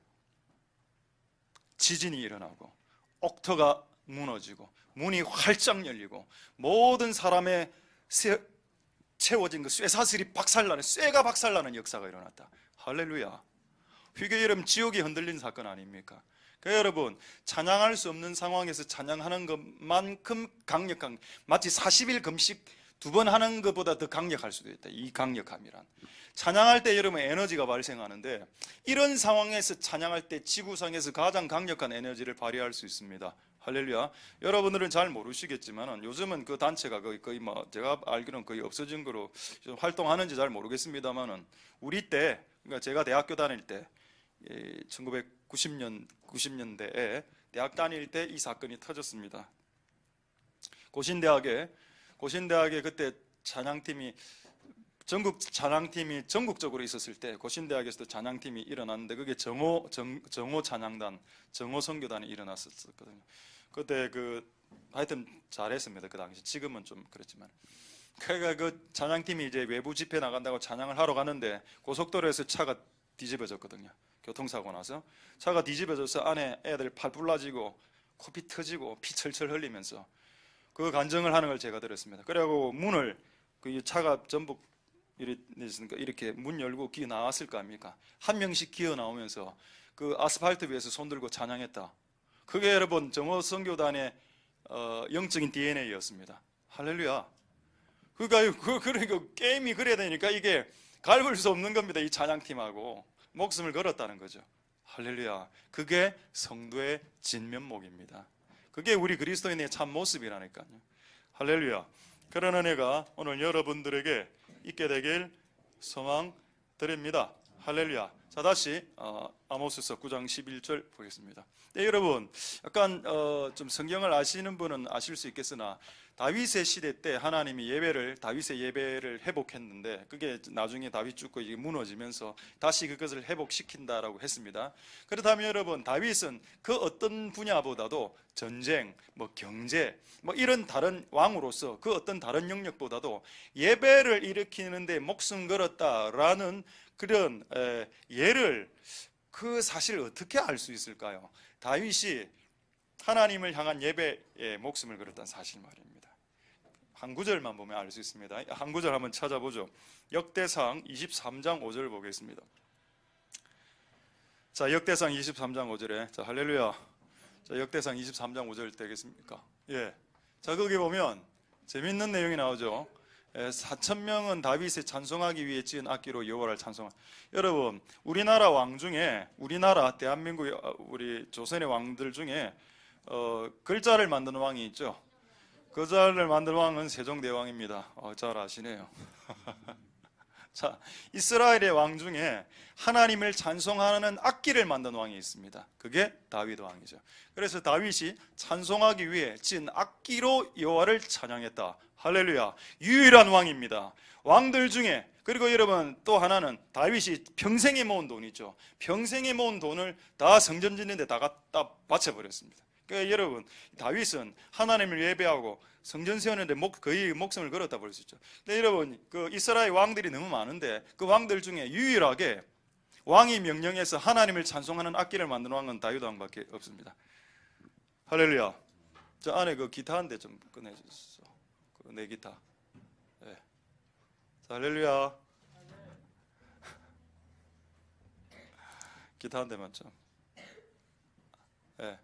지진이 일어나고 옥터가 무너지고 문이 활짝 열리고 모든 사람의 채워진 그 쇠사슬이 박살나는, 쇠가 박살나는 역사가 일어났다. 할렐루야. 그게 여러분 지옥이 흔들린 사건 아닙니까? 그 여러분 찬양할 수 없는 상황에서 찬양하는 것만큼 강력한, 마치 40일 금식 2번 하는 것보다 더 강력할 수도 있다. 이 강력함이란, 찬양할 때 여러분 에너지가 발생하는데, 이런 상황에서 찬양할 때 지구상에서 가장 강력한 에너지를 발휘할 수 있습니다. 할렐루야. 여러분들은 잘 모르시겠지만 요즘은 그 단체가 거의 뭐 제가 알기로는 거의 없어진 거로 활동하는지 잘 모르겠습니다만은, 우리 때, 그러니까 제가 대학교 다닐 때 1990년대에 대학 다닐 때 이 사건이 터졌습니다. 고신대학에 그때 찬양팀이, 전국 찬양팀이 전국적으로 있었을 때 고신대학에서도 찬양팀이 일어났는데, 그게 정오 찬양단, 정오 선교단이 일어났었거든요. 그때 하여튼 잘했습니다. 그 당시. 지금은 좀 그렇지만. 그러니까 그 찬양팀이 이제 외부 집회 나간다고 찬양을 하러 가는데 고속도로에서 차가 뒤집어졌거든요. 교통사고 나서 차가 뒤집어져서 안에 애들 팔 불나지고 코피 터지고 피 철철 흘리면서 그 간증을 하는 걸 제가 들었습니다. 그래갖고 문을, 그 차가 전부 이렇게 문 열고 기어 나왔을 거 아닙니까? 한 명씩 기어 나오면서 그 아스팔트 위에서 손 들고 찬양했다. 그게 여러분 정오 선교단의 영적인 DNA였습니다. 할렐루야. 그러니까 게임이 그래야 되니까 이게 갈굴 수 없는 겁니다. 이 찬양팀하고 목숨을 걸었다는 거죠. 할렐루야. 그게 성도의 진면목입니다. 그게 우리 그리스도인의 참 모습이라니까요. 할렐루야. 그런 은혜가 오늘 여러분들에게 있게 되길 소망드립니다. 할렐루야. 자, 다시 아모스서 9장 11절 보겠습니다. 네, 여러분 약간 좀 성경을 아시는 분은 아실 수 있겠으나, 다윗의 시대 때 하나님이 다윗의 예배를 회복했는데, 그게 나중에 다윗 죽고 이게 무너지면서 다시 그것을 회복시킨다라고 했습니다. 그렇다면 여러분, 다윗은 그 어떤 분야보다도 전쟁, 경제, 이런 다른 왕으로서 그 어떤 다른 영역보다도 예배를 일으키는데 목숨 걸었다라는 그런 예를, 그 사실을 어떻게 알 수 있을까요? 다윗이 하나님을 향한 예배에 목숨을 걸었다는 사실 말입니다. 한 구절만 보면 알 수 있습니다. 한 구절 한번 찾아보죠. 역대상 23장 5절 보겠습니다. 자, 역대상 23장 5절에, 자, 할렐루야. 자, 역대상 23장 5절 되겠습니까? 예. 자, 거기 보면 재밌는 내용이 나오죠. 4,000명은 다윗을 찬송하기 위해 지은 악기로 여호와를 찬송하. 여러분, 우리나라 왕 중에, 대한민국 우리 조선의 왕들 중에 글자를 만드는 왕이 있죠. 글자를 만든 왕은 세종대왕입니다. 잘 아시네요. 자, 이스라엘의 왕 중에 하나님을 찬송하는 악기를 만든 왕이 있습니다. 그게 다윗 왕이죠. 그래서 다윗이 찬송하기 위해 지은 악기로 여호와를 찬양했다. 할렐루야. 유일한 왕입니다. 왕들 중에. 그리고 여러분 또 하나는, 다윗이 평생에 모은 돈이 있죠. 평생에 모은 돈을 다 성전 짓는 데 다 갖다 바쳐버렸습니다. 그러니까 여러분, 다윗은 하나님을 예배하고 성전 세우는데 거의 목숨을 걸었다 볼 수 있죠. 근데 여러분, 그 이스라엘 왕들이 너무 많은데 그 왕들 중에 유일하게 왕이 명령해서 하나님을 찬송하는 악기를 만든 왕은 다윗 왕밖에 없습니다. 할렐루야. 저 안에 그 기타 한 대 좀 꺼내주세요. 내 기타. 네. 자, 할렐루야. 기타 한 대만 좀. 예.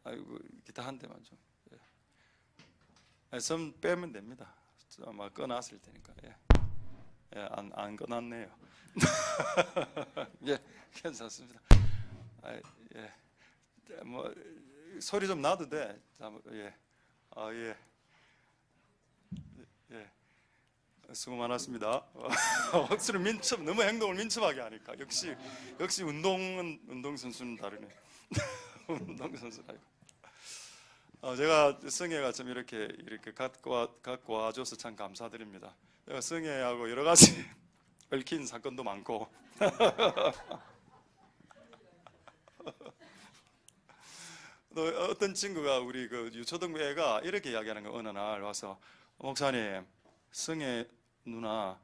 아이고, 기타 한 대만 좀. 예. 좀 빼면 됩니다. 아마 꺼놨을 테니까. 예. 예, 안 꺼놨네요. 예, 괜찮습니다. 예. 소리 좀 나도 돼. 예. 예. 예. 수고 많았습니다. 억수로 너무 행동을 민첩하게 하니까 역시 운동선수는 다르네. 운동선수가 아니고. 제가 성혜가 좀 이렇게 갖고 와줘서 참 감사드립니다. 제가 성혜하고 여러 가지 얽힌 사건도 많고. 또 어떤 친구가, 우리 그 유초등 애가 이렇게 이야기하는 거, 어느 날 와서, 목사님, 성혜 누나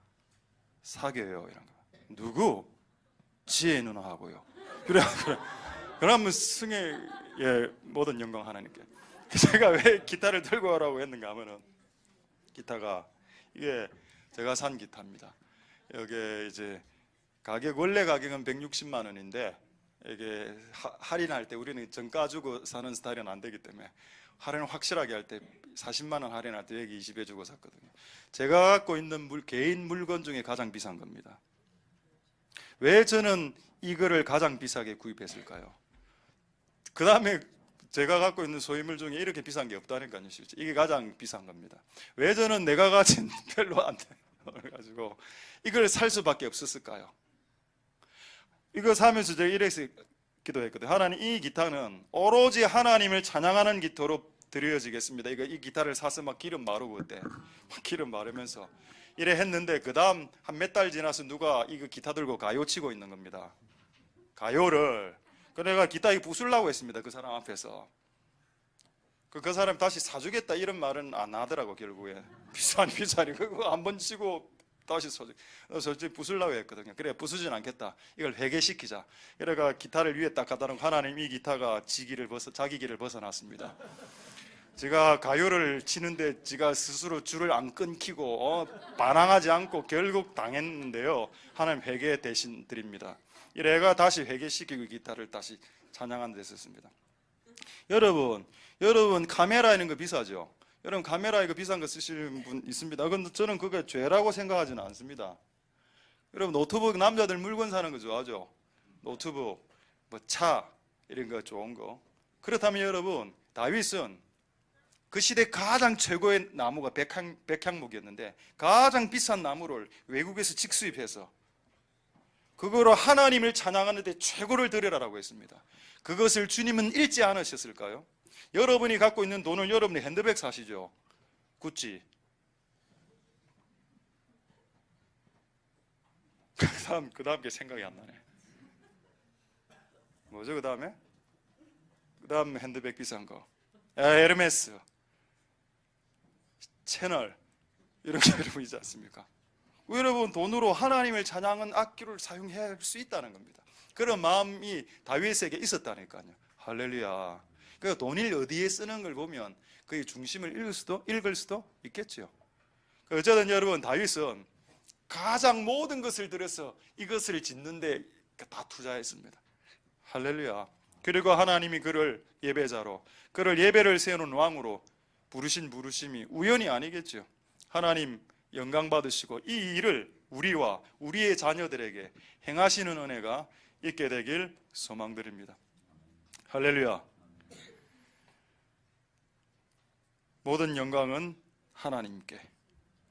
사귀어요. 이런 거. 누구? 지혜 누나하고요. 그래. 그러면 성혜의 모든 영광 하나님께. 제가 왜 기타를 들고 오라고 했는가 하면은, 기타가 이게 제가 산 기타입니다. 여기에 이제 원래 가격은 160만 원인데 이게 할인할 때 우리는 정가 주고 사는 스타일은 안 되기 때문에 할인을 확실하게 할 때 40만 원 할인할 때 여기 20에 주고 샀거든요. 제가 갖고 있는 개인 물건 중에 가장 비싼 겁니다. 왜 저는 이거를 가장 비싸게 구입했을까요? 그 다음에 제가 갖고 있는 소유물 중에 이렇게 비싼 게 없다니까요. 실제 이게 가장 비싼 겁니다. 왜 저는 내가 가진 별로 안 돼 가지고 이걸 살 수밖에 없었을까요? 이거 사면서 제가 이래서 기도했거든요. 하나님, 이 기타는 오로지 하나님을 찬양하는 기타로 드려지겠습니다. 이 기타를 사서 막 기름 마르고 그때 막 기름 마르면서 이래 했는데 그 다음 한 몇 달 지나서 누가 이거 기타 들고 가요 치고 있는 겁니다. 가요를. 그래서 내가 기타 이거 부수려고 했습니다. 그 사람 앞에서. 그 사람 다시 사주겠다 이런 말은 안 하더라고. 결국에 비싸니 그거 한번 치고 다시 솔직히 부수려고 했거든요. 그래 부수진 않겠다. 이걸 회개시키자. 그래가 기타를 위에 딱 갖다 놓고 하나님, 이 기타가 자기 길을 벗어났습니다. 제가 가요를 치는데 제가 스스로 줄을 안 끊기고 반항하지 않고 결국 당했는데요. 하나님 회개 대신 드립니다. 이래가 다시 회개시키고 기타를 다시 찬양하는 데 썼습니다. 여러분 카메라 이런 거 비싸죠? 여러분 카메라 이거 비싼 거 쓰시는 분 있습니다. 근데 저는 그게 죄라고 생각하지는 않습니다. 여러분 노트북, 남자들 물건 사는 거 좋아하죠? 노트북, 뭐 차 이런 거 좋은 거. 그렇다면 여러분 다윗은 그 시대 가장 최고의 나무가 백향목이었는데 가장 비싼 나무를 외국에서 직수입해서 그거로 하나님을 찬양하는데 최고를 드려라라고 했습니다. 그것을 주님은 읽지 않으셨을까요? 여러분이 갖고 있는 돈을 여러분이 핸드백 사시죠? 구찌. 그 다음 게 생각이 안 나네. 뭐죠 그 다음에? 그 다음 핸드백 비싼 거. 에르메스. 채널. 이런 게 여러분 있지 않습니까? 여러분 돈으로 하나님을 찬양하는 악기를 사용해야 할 수 있다는 겁니다. 그런 마음이 다윗에게 있었다니까요. 할렐루야. 그 돈을 어디에 쓰는 걸 보면 그의 중심을 읽을 수도 있겠죠. 어쨌든 여러분 다윗은 가장 모든 것을 들여서 이것을 짓는데 다 투자했습니다. 할렐루야. 그리고 하나님이 그를 예배자로, 그를 예배를 세우는 왕으로 부르신 부르심이 우연이 아니겠죠. 하나님 영광 받으시고 이 일을 우리와 우리의 자녀들에게 행하시는 은혜가 있게 되길 소망드립니다. 할렐루야. 모든 영광은 하나님께.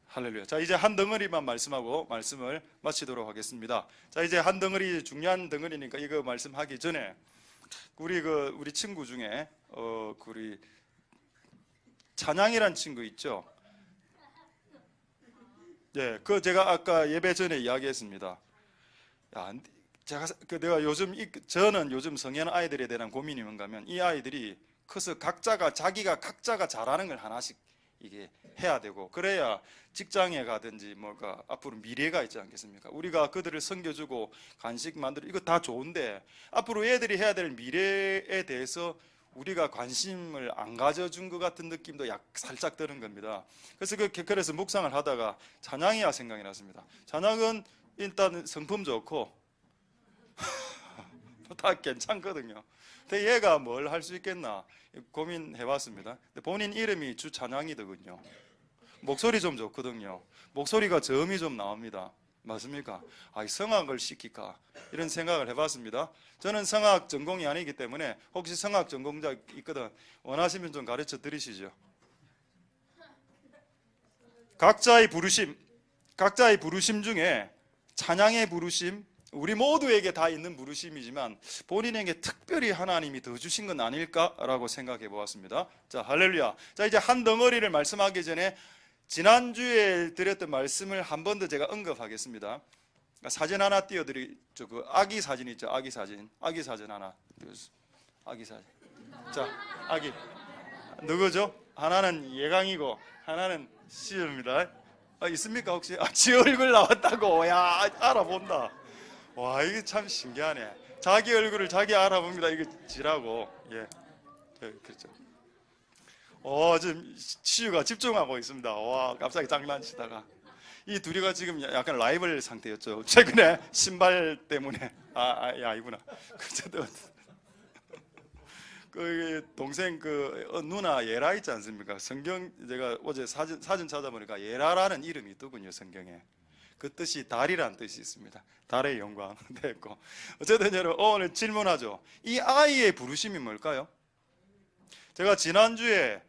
할렐루야. 자, 이제 한 덩어리만 말씀하고 말씀을 마치도록 하겠습니다. 자, 이제 한 덩어리, 중요한 덩어리니까 이거 말씀하기 전에 우리 친구 중에 우리 찬양이란 친구 있죠? 네, 그 제가 아까 예배 전에 이야기했습니다. 저는 요즘 성현 아이들에 대한 고민이 뭔가 하면 이 아이들이 커서 자기가 각자가 잘하는 걸 하나씩 이게 해야 되고 그래야 직장에 가든지 뭐가 앞으로 미래가 있지 않겠습니까? 우리가 그들을 섬겨주고 간식 만들고 이거 다 좋은데 앞으로 애들이 해야 될 미래에 대해서 우리가 관심을 안 가져준 것 같은 느낌도 살짝 드는 겁니다. 그래서 묵상을 하다가 찬양이야 생각이 났습니다. 찬양은 일단 성품 좋고 다 괜찮거든요. 근데 얘가 뭘 할 수 있겠나 고민해봤습니다. 본인 이름이 주찬양이더군요. 목소리 좀 좋거든요. 목소리가 저음이 좀 나옵니다. 맞습니까? 성악을 시킬까 이런 생각을 해봤습니다. 저는 성악 전공이 아니기 때문에 혹시 성악 전공자 있거든 원하시면 좀 가르쳐 드리시죠. 각자의 부르심 중에 찬양의 부르심, 우리 모두에게 다 있는 부르심이지만 본인에게 특별히 하나님이 더 주신 건 아닐까라고 생각해 보았습니다. 자, 할렐루야. 자, 이제 한 덩어리를 말씀하기 전에 지난주에 드렸던 말씀을 한 번 더 제가 언급하겠습니다. 사진 하나 띄워드리죠. 그 아기 사진 있죠. 아기 사진 하나 띄워주세요. 아기 사진. 자, 아기 누구죠? 하나는 예강이고 하나는 시우입니다. 있습니까 혹시? 지 얼굴 나왔다고. 야, 알아본다. 와, 이게 참 신기하네. 자기 얼굴을 자기 알아봅니다. 이게 지라고. 예, 그렇죠. 지금 시우가 집중하고 있습니다. 와, 갑자기 장난치다가 이 둘이가 지금 약간 라이벌 상태였죠. 최근에 신발 때문에 아니구나. 그 동생 누나 예라 있지 않습니까? 성경 제가 어제 사진 찾아보니까 예라라는 이름이 있더군요, 성경에. 그 뜻이 달이라는 뜻이 있습니다. 달의 영광 됐고. 어쨌든 여러분 오늘 질문하죠. 이 아이의 부르심이 뭘까요? 제가 지난주에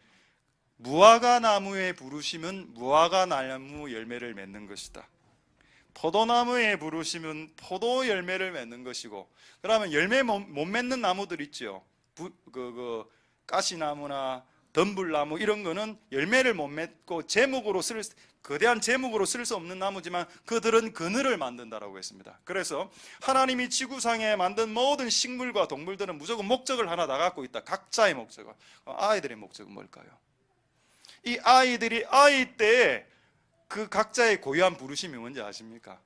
무화과 나무의 부르심은 무화과 나무 열매를 맺는 것이다. 포도나무의 부르심은 포도 열매를 맺는 것이고, 그러면 열매 못 맺는 나무들 있죠. 가시나무나 덤불나무 이런 거는 열매를 못 맺고 거대한 제목으로 쓸 수 없는 나무지만 그들은 그늘을 만든다라고 했습니다. 그래서 하나님이 지구상에 만든 모든 식물과 동물들은 무조건 목적을 하나 다 갖고 있다. 각자의 목적을. 아이들의 목적은 뭘까요? 이 아이들이 아이 때에 그 각자의 고유한 부르심이 뭔지 아십니까?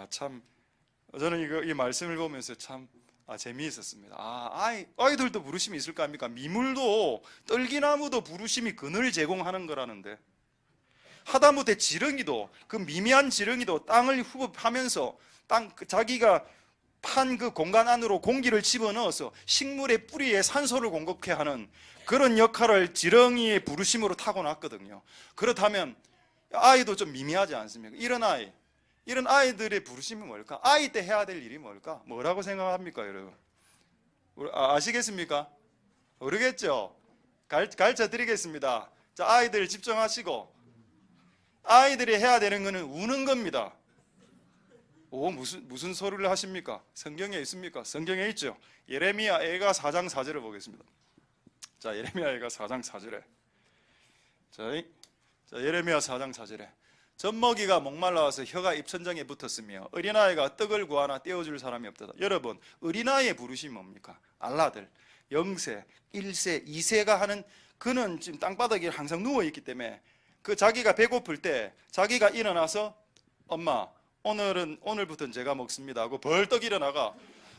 참 저는 이 말씀을 보면서 참 재미있었습니다. 아이들도 부르심이 있을까 합니까? 미물도 떨기나무도 부르심이 그늘 제공하는 거라는데, 하다못해 지렁이도, 그 미미한 지렁이도 땅을 후흡하면서 자기가 판 그 공간 안으로 공기를 집어넣어서 식물의 뿌리에 산소를 공급해 하는 그런 역할을 지렁이의 부르심으로 타고났거든요. 그렇다면 아이도 좀 미미하지 않습니까? 이런 아이들의 부르심이 뭘까? 아이 때 해야 될 일이 뭘까? 뭐라고 생각합니까, 여러분? 아시겠습니까? 모르겠죠? 가르쳐 드리겠습니다. 자, 아이들 집중하시고, 아이들이 해야 되는 것은 우는 겁니다. 무슨 소리를 하십니까? 성경에 있습니까? 성경에 있죠. 예레미야 애가 4장 4절을 보겠습니다. 자, 예레미야 애가 4장 4절에 자, 예레미야 4장 4절에 젖먹이가 목말라와서 혀가 입천장에 붙었으며 어린아이가 떡을 구하나 떼어줄 사람이 없다. 여러분, 어린아이의 부르심이 뭡니까? 알라들 0세, 1세, 2세가 하는, 그는 지금 땅바닥에 항상 누워있기 때문에 자기가 배고플 때 자기가 일어나서 엄마 오늘부터는 제가 먹습니다 하고 벌떡 일어나가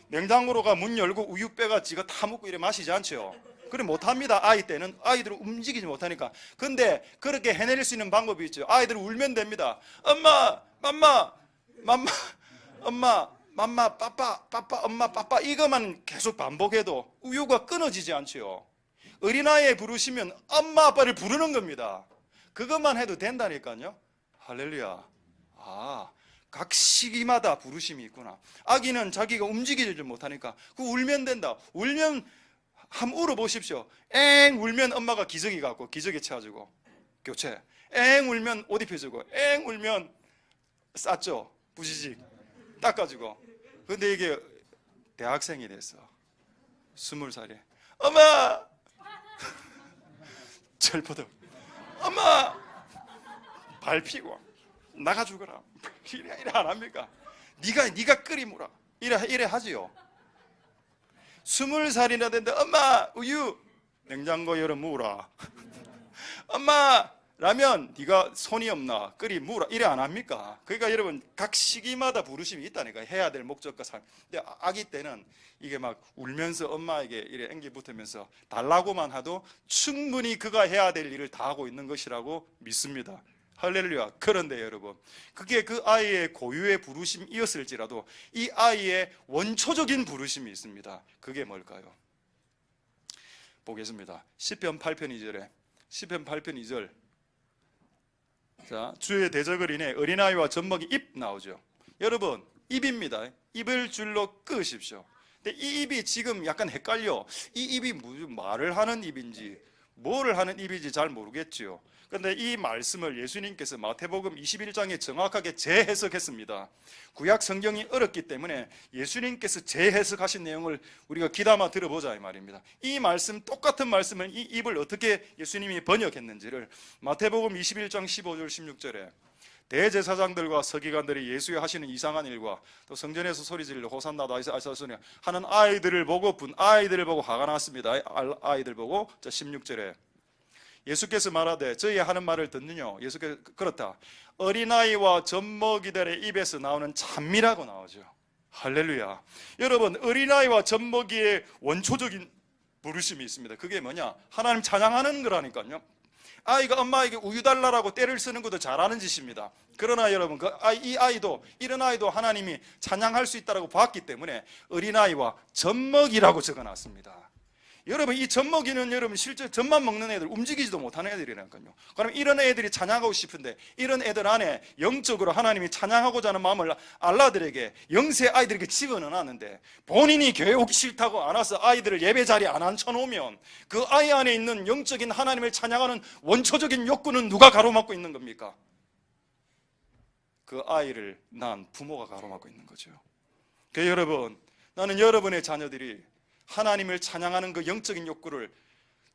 냉장고로가 문 열고 우유 빼가 지가 타 먹고 이래 마시지 않죠. 그래 못합니다. 아이 때는 아이들은 움직이지 못하니까. 근데 그렇게 해낼 수 있는 방법이 있죠. 아이들은 울면 됩니다. 엄마 빠빠 엄마 빠빠 이것만 계속 반복해도 우유가 끊어지지 않죠. 어린아이에 부르시면 엄마 아빠를 부르는 겁니다. 그것만 해도 된다니까요. 할렐루야. 각 시기마다 부르심이 있구나. 아기는 자기가 움직이지 못하니까 울면 된다. 울면 한번 울어보십시오. 엥 울면 엄마가 기저귀 갖고 기저귀 채워주고 교체. 엥 울면 옷 입혀주고, 엥 울면 쌌죠. 부시직 닦아주고. 근데 이게 대학생이 됐어. 20살에 엄마 철포덕 엄마 발 피고 나가 죽어라 이래 안 합니까? 네가 끓이 물어 이래 하지요. 20살이나 됐는데 엄마 우유 냉장고 열어 무라 엄마 라면 네가 손이 없나 끓이 무라 이래 안 합니까? 그러니까 여러분 각 시기마다 부르심이 있다니까. 해야 될 목적과 삶. 근데 아기 때는 이게 막 울면서 엄마에게 이래 앵기 붙으면서 달라고만 해도 충분히 그가 해야 될 일을 다 하고 있는 것이라고 믿습니다. 할렐루야. 그런데 여러분, 그게 그 아이의 고유의 부르심이었을지라도 이 아이의 원초적인 부르심이 있습니다. 그게 뭘까요? 보겠습니다. 시편 8편 2절에 시편 8편 2절. 자, 주의 대적을 인해 어린아이와 젖먹이 입 나오죠. 여러분, 입입니다. 입을 줄로 끄십시오. 근데 이 입이 지금 약간 헷갈려. 이 입이 무슨 말을 하는 입인지 뭐를 하는 입인지 잘 모르겠지요. 그런데 이 말씀을 예수님께서 마태복음 21장에 정확하게 재해석했습니다. 구약 성경이 어렵기 때문에 예수님께서 재해석하신 내용을 우리가 귀담아 들어보자 이 말입니다. 이 말씀, 똑같은 말씀을 이 입을 어떻게 예수님이 번역했는지를 마태복음 21장 15절 16절에 대제사장들과 서기관들이 예수의 하시는 이상한 일과 또 성전에서 소리질러 호산나 다이사소니 하는 아이들을 보고 아이들을 보고 화가 났습니다. 아이들 보고 16절에 예수께서 말하되 저희 하는 말을 듣느냐? 예수께서 그렇다. 어린아이와 젖먹이들의 입에서 나오는 찬미라고 나오죠. 할렐루야. 여러분, 어린아이와 젖먹이의 원초적인 부르심이 있습니다. 그게 뭐냐? 하나님 찬양하는 거라니까요. 아이가 엄마에게 우유 달라라고 떼를 쓰는 것도 잘하는 짓입니다. 그러나 여러분, 이 아이도, 이런 아이도 하나님이 찬양할 수 있다고 봤기 때문에 어린아이와 젖먹이라고 적어놨습니다. 여러분, 이 젖먹이는 여러분 실제 젖만 먹는 애들, 움직이지도 못하는 애들이라니까요. 그럼 이런 애들이 찬양하고 싶은데 이런 애들 안에 영적으로 하나님이 찬양하고자 하는 마음을 알라들에게, 영세 아이들에게 집어넣어놨는데 본인이 교회 오기 싫다고 안 와서 아이들을 예배 자리에 안 앉혀놓으면 그 아이 안에 있는 영적인 하나님을 찬양하는 원초적인 욕구는 누가 가로막고 있는 겁니까? 그 아이를 낳은 부모가 가로막고 있는 거죠. 그래서 여러분, 나는 여러분의 자녀들이 하나님을 찬양하는 그 영적인 욕구를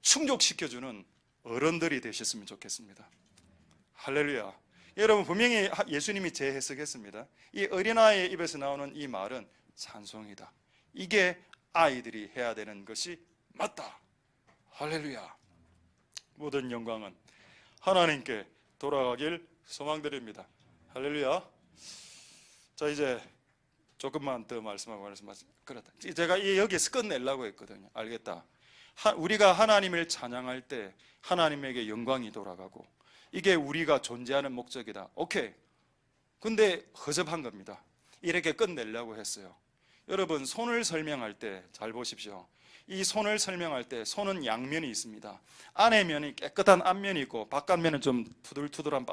충족시켜주는 어른들이 되셨으면 좋겠습니다. 할렐루야. 여러분, 분명히 예수님이 재해석했습니다. 이 어린아이의 입에서 나오는 이 말은 찬송이다. 이게 아이들이 해야 되는 것이 맞다. 할렐루야. 모든 영광은 하나님께 돌아가길 소망드립니다. 할렐루야. 자, 이제 조금만 더 말씀하고 그렇다. 제가 여기에서 끝내려고 했거든요. 알겠다. 우리가 하나님을 찬양할 때 하나님에게 영광이 돌아가고 이게 우리가 존재하는 목적이다. 오케이. 근데 허접한 겁니다. 이렇게 끝내려고 했어요. 여러분, 손을 설명할 때 잘 보십시오. 이 손을 설명할 때 손은 양면이 있습니다. 안에 면이 깨끗한 앞면이 있고 바깥면은 좀 투들투들한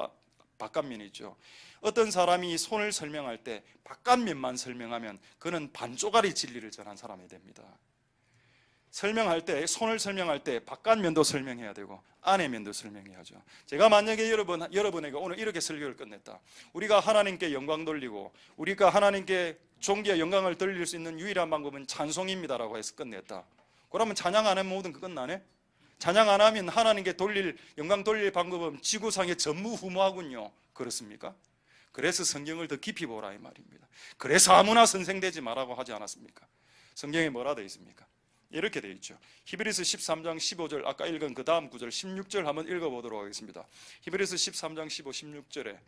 바깥면이 있죠. 어떤 사람이 손을 설명할 때 바깥면만 설명하면 그는 반쪽짜리 진리를 전한 사람이 됩니다. 설명할 때, 손을 설명할 때 바깥면도 설명해야 되고 안에면도 설명해야죠. 제가 만약에 여러분에게 오늘 이렇게 설교를 끝냈다. 우리가 하나님께 영광 돌리고 우리가 하나님께 존귀와 영광을 돌릴 수 있는 유일한 방법은 찬송입니다라고 해서 끝냈다. 그러면 찬양 안 하면 모든 거 끝나네? 찬양 안 하면 하나님께 영광 돌릴 방법은 지구상의 전무후무하군요. 그렇습니까? 그래서 성경을 더 깊이 보라 이 말입니다. 그래서 아무나 선생되지 말라고 하지 않았습니까? 성경에 뭐라 되어 있습니까? 이렇게 되어 있죠. 히브리서 13장 15절, 아까 읽은 그 다음 구절 16절 한번 읽어보도록 하겠습니다. 히브리서 13장 15, 16절에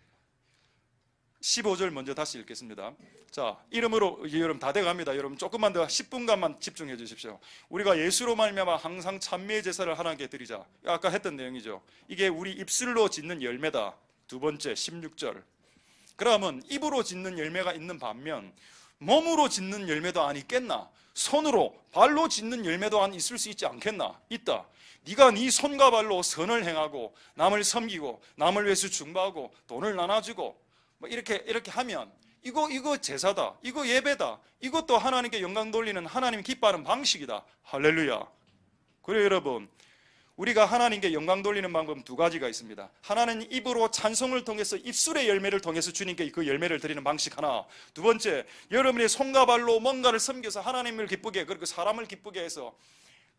15절 먼저 다시 읽겠습니다. 자, 이름으로 여러분 다 돼갑니다. 여러분 조금만 더 10분간만 집중해 주십시오. 우리가 예수로 말미암아 항상 찬미의 제사를 하나님께 드리자. 아까 했던 내용이죠. 이게 우리 입술로 짓는 열매다. 두 번째 16절. 그러면 입으로 짓는 열매가 있는 반면 몸으로 짓는 열매도 안 있겠나? 손으로 발로 짓는 열매도 안 있을 수 있지 않겠나? 있다. 네가 네 손과 발로 선을 행하고 남을 섬기고 남을 위해서 중보하고 돈을 나눠주고 뭐 이렇게 하면 이거 제사다. 이거 예배다. 이것도 하나님께 영광 돌리는 하나님 기뻐하는 방식이다. 할렐루야. 그래요, 여러분. 우리가 하나님께 영광 돌리는 방법은 두 가지가 있습니다. 하나는 입으로 찬송을 통해서 입술의 열매를 통해서 주님께 그 열매를 드리는 방식 하나. 두 번째, 여러분의 손과 발로 뭔가를 섬겨서 하나님을 기쁘게, 그리고 사람을 기쁘게 해서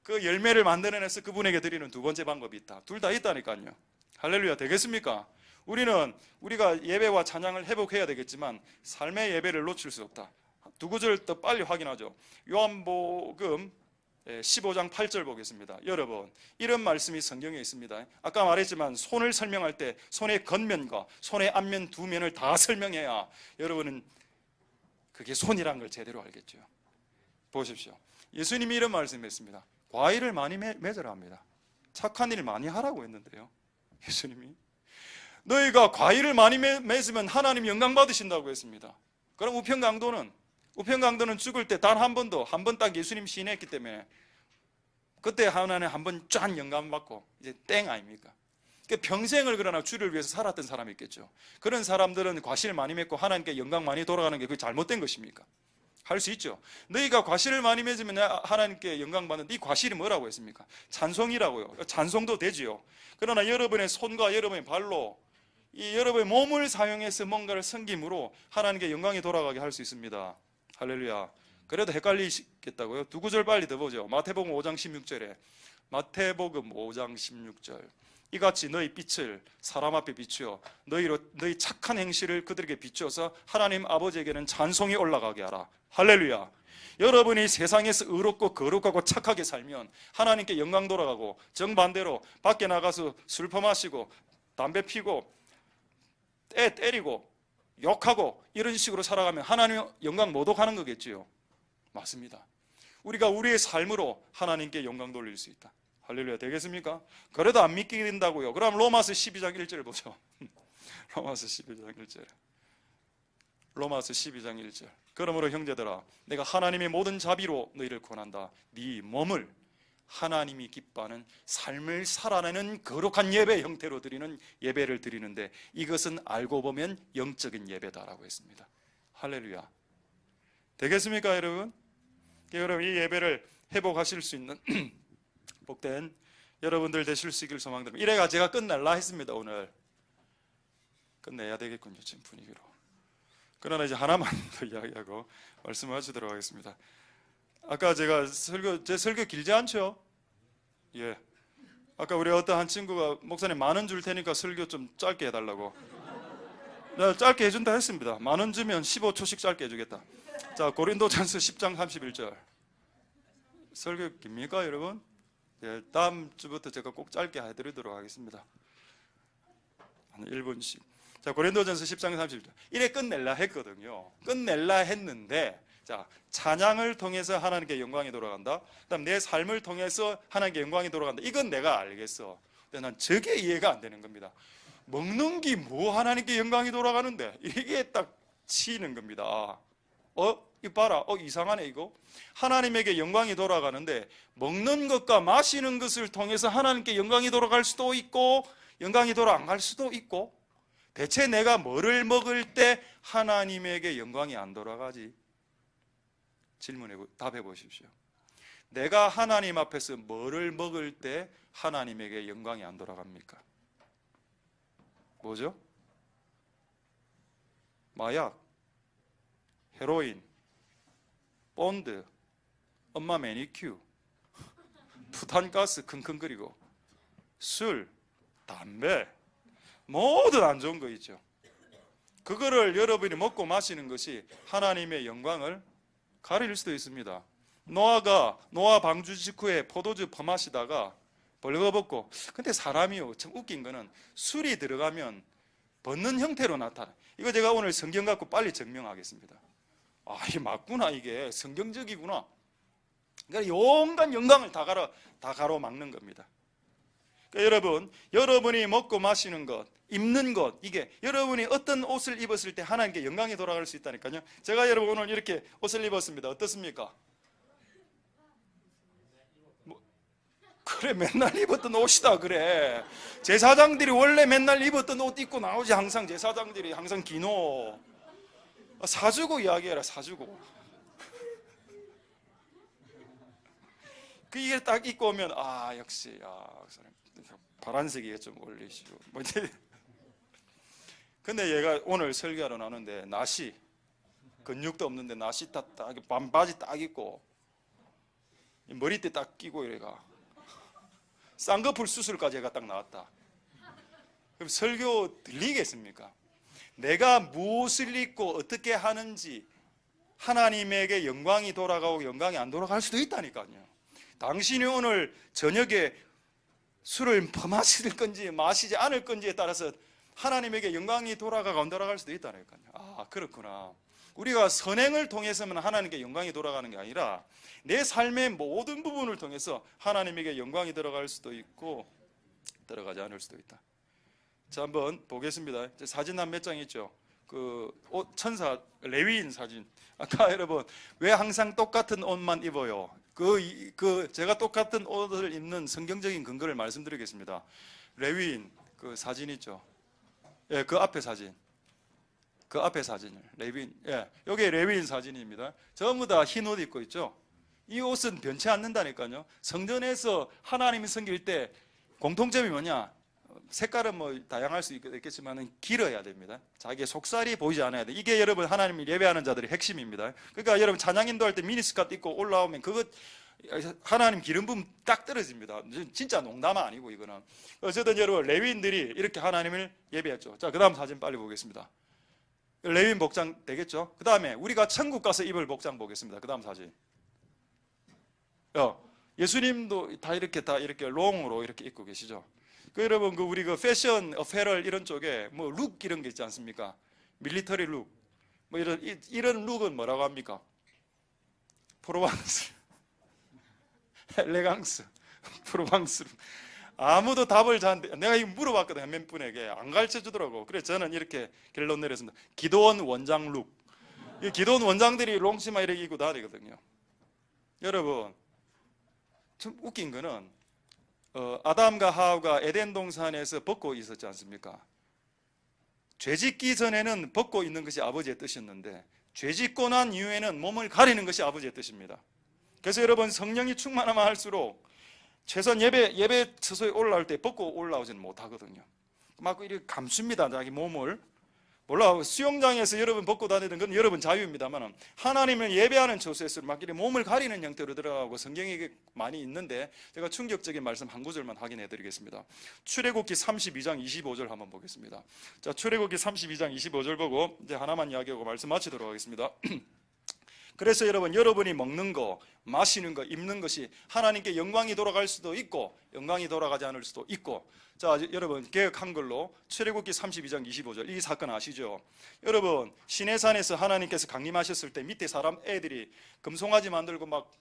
그 열매를 만들어내서 그분에게 드리는 두 번째 방법이 있다. 둘 다 있다니까요. 할렐루야. 되겠습니까? 우리가 예배와 찬양을 회복해야 되겠지만 삶의 예배를 놓칠 수 없다. 두 구절 더 빨리 확인하죠. 요한복음 15장 8절 보겠습니다. 여러분, 이런 말씀이 성경에 있습니다. 아까 말했지만 손을 설명할 때 손의 겉면과 손의 앞면 두 면을 다 설명해야 여러분은 그게 손이란 걸 제대로 알겠죠. 보십시오. 예수님이 이런 말씀했습니다. 과일을 많이 맺으라 합니다. 착한 일 많이 하라고 했는데요. 예수님이 너희가 과일을 많이 맺으면 하나님 영광 받으신다고 했습니다. 그럼 우편강도는 죽을 때 단 한 번도 한 번 딱 예수님 시인했기 때문에 그때 하나님 한 번 쫙 영감 받고 이제 땡 아닙니까? 그러니까 평생을 그러나 주를 위해서 살았던 사람이 있겠죠. 그런 사람들은 과실을 많이 맺고 하나님께 영광 많이 돌아가는 게 그게 잘못된 것입니까? 할 수 있죠. 너희가 과실을 많이 맺으면 하나님께 영광 받는 이 과실이 뭐라고 했습니까? 찬송이라고요. 찬송도 되지요. 그러나 여러분의 손과 여러분의 발로 이 여러분의 몸을 사용해서 뭔가를 섬김으로 하나님께 영광이 돌아가게 할 수 있습니다. 할렐루야. 그래도 헷갈리시겠다고요? 두 구절 빨리 더 보죠. 마태복음 5장 16절에 마태복음 5장 16절 이같이 너희 빛을 사람 앞에 비추어 너희 착한 행실을 그들에게 비추어서 하나님 아버지에게는 찬송이 올라가게 하라. 할렐루야. 여러분이 세상에서 의롭고 거룩하고 착하게 살면 하나님께 영광 돌아가고 정반대로 밖에 나가서 술 퍼마시고 담배 피고 애 때리고 욕하고 이런 식으로 살아가면 하나님 영광 못 오가는 거겠지요. 맞습니다. 우리가 우리의 삶으로 하나님께 영광 돌릴 수 있다. 할렐루야. 되겠습니까? 그래도 안 믿게 된다고요. 그럼 로마서 12장 1절 보죠. 로마서 12장 1절. 로마서 12장 1절. 그러므로 형제들아, 내가 하나님의 모든 자비로 너희를 권한다. 네 몸을 하나님이 기뻐하는 삶을 살아내는 거룩한 예배 형태로 드리는 예배를 드리는데 이것은 알고 보면 영적인 예배다라고 했습니다. 할렐루야. 되겠습니까, 여러분? 여러분, 이 예배를 회복하실 수 있는 복된 여러분들 되실 수 있기를 소망드립니다. 이래가 제가 끝날라 했습니다. 오늘 끝내야 되겠군요, 지금 분위기로. 그러나 이제 하나만 더 이야기하고 말씀을 하시도록 하겠습니다. 아까 제가 제 설교 길지 않죠? 예. 아까 우리 어떤 한 친구가 목사님 10,000원 줄 테니까 설교 좀 짧게 해달라고. 내가 짧게 해준다 했습니다. 10,000원 주면 15초씩 짧게 해주겠다. 자, 고린도전서 10장 31절. 설교 깁니까, 여러분? 예, 다음 주부터 제가 꼭 짧게 해드리도록 하겠습니다. 한 1분씩. 자, 고린도전서 10장 31절. 이래 끝낼라 했거든요. 끝낼라 했는데, 자, 찬양을 통해서 하나님께 영광이 돌아간다. 그다음 내 삶을 통해서 하나님께 영광이 돌아간다. 이건 내가 알겠어. 근데 난 저게 이해가 안 되는 겁니다. 먹는 게 뭐 하나님께 영광이 돌아가는데 이게 딱 치이는 겁니다. 이거 봐라. 이상하네 이거. 하나님에게 영광이 돌아가는데 먹는 것과 마시는 것을 통해서 하나님께 영광이 돌아갈 수도 있고 영광이 돌아 안 갈 수도 있고 대체 내가 뭐를 먹을 때 하나님에게 영광이 안 돌아가지? 답해 보십시오. 내가 하나님 앞에서 뭐를 먹을 때 하나님에게 영광이 안 돌아갑니까? 뭐죠? 마약, 헤로인, 본드, 엄마 매니큐, 부탄가스 킁킁거리고 술, 담배 모든 안 좋은 거 있죠. 그거를 여러분이 먹고 마시는 것이 하나님의 영광을 가릴 수도 있습니다. 노아 방주 직후에 포도주 퍼마시다가 벌거벗고, 근데 사람이요 참 웃긴 거는 술이 들어가면 벗는 형태로 나타나. 이거 제가 오늘 성경 갖고 빨리 증명하겠습니다. 이게 맞구나. 이게 성경적이구나. 그러니까 온갖 영광을 다 가로막는 겁니다. 그러니까 여러분, 여러분이 먹고 마시는 것, 입는 것, 이게 여러분이 어떤 옷을 입었을 때 하나님께 영광이 돌아갈 수 있다니까요. 제가 여러분 오늘 이렇게 옷을 입었습니다. 어떻습니까? 그래, 맨날 입었던 옷이다. 그래, 제사장들이 원래 맨날 입었던 옷 입고 나오지. 항상 제사장들이 항상 긴 옷. 사주고 이야기해라. 사주고. 이게 딱 입고 오면 역시 파란색이 좀 어울리시고 근데 얘가 오늘 설교하러 나오는데 나시, 근육도 없는데 나시 딱 반바지 딱 입고 머리띠 딱 끼고 이래가 쌍꺼풀 수술까지 해가 딱 나왔다. 그럼 설교 들리겠습니까? 내가 무엇을 입고 어떻게 하는지 하나님에게 영광이 돌아가고 영광이 안 돌아갈 수도 있다니까요. 당신이 오늘 저녁에 술을 마실 건지 마시지 않을 건지에 따라서 하나님에게 영광이 돌아가고 안 돌아갈 수도 있다니까요. 그렇구나. 우리가 선행을 통해서만 하나님께 영광이 돌아가는 게 아니라 내 삶의 모든 부분을 통해서 하나님에게 영광이 들어갈 수도 있고 들어가지 않을 수도 있다. 자, 한번 보겠습니다. 사진 한 몇 장 있죠. 천사 레위인 사진. 아까 여러분 왜 항상 똑같은 옷만 입어요? 제가 똑같은 옷을 입는 성경적인 근거를 말씀드리겠습니다. 레위인 그 사진 있죠. 예, 그 앞에 사진. 그 앞에 사진을 레위인. 예, 여기 레위인 사진입니다. 전부 다 흰 옷 입고 있죠. 이 옷은 변치 않는다니까요. 성전에서 하나님이 섬길 때 공통점이 뭐냐? 색깔은 뭐 다양할 수 있겠지만 길어야 됩니다. 자기의 속살이 보이지 않아야 돼. 이게 여러분 하나님을 예배하는 자들의 핵심입니다. 그러니까 여러분 찬양 인도할 때 미니스커트 입고 올라오면 그것 하나님 기름 부음 딱 떨어집니다. 진짜 농담 아니고 이거는. 어쨌든 여러분 레위인들이 이렇게 하나님을 예배했죠. 자, 그 다음 사진 빨리 보겠습니다. 레위인 복장 되겠죠? 그 다음에 우리가 천국 가서 입을 복장 보겠습니다. 그 다음 사진. 예수님도 다 이렇게 롱으로 이렇게 입고 계시죠? 여러분 우리 패션 어페럴 이런 쪽에 뭐 룩 이런 게 있지 않습니까? 밀리터리 룩 뭐 이런 룩은 뭐라고 합니까? 프로방스, 엘레강스, 프로방스. 아무도 답을 내가 이거 물어봤거든, 몇 분에게. 안 가르쳐 주더라고. 그래서 저는 이렇게 결론 내렸습니다. 기도원 원장 룩. 이 기도원 원장들이 롱치마 이렇게 입고 다니거든요. 여러분, 좀 웃긴 거는 아담과 하와가 에덴 동산에서 벗고 있었지 않습니까? 죄짓기 전에는 벗고 있는 것이 아버지의 뜻이었는데 죄짓고 난 이후에는 몸을 가리는 것이 아버지의 뜻입니다. 그래서 여러분, 성령이 충만하면 할수록 최소한 예배 처소에 올라올 때 벗고 올라오지는 못하거든요. 막 이렇게 감춥니다, 자기 몸을. 몰라, 수영장에서 여러분 벗고 다니는 건 여러분 자유입니다만, 하나님은 예배하는 처소에서 막 이렇게 몸을 가리는 형태로 들어가고 성경에 많이 있는데, 제가 충격적인 말씀 한 구절만 확인해 드리겠습니다. 출애굽기 32장 25절 한번 보겠습니다. 자, 출애굽기 32장 25절 보고 이제 하나만 이야기하고 말씀 마치도록 하겠습니다. 그래서 여러분이 먹는 거, 마시는 거, 입는 것이 하나님께 영광이 돌아갈 수도 있고 영광이 돌아가지 않을 수도 있고. 자, 여러분, 개역 한글로 출애굽기 32장 25절, 이 사건 아시죠? 여러분, 시내산에서 하나님께서 강림하셨을 때 밑에 사람 애들이 금송아지 만들고 막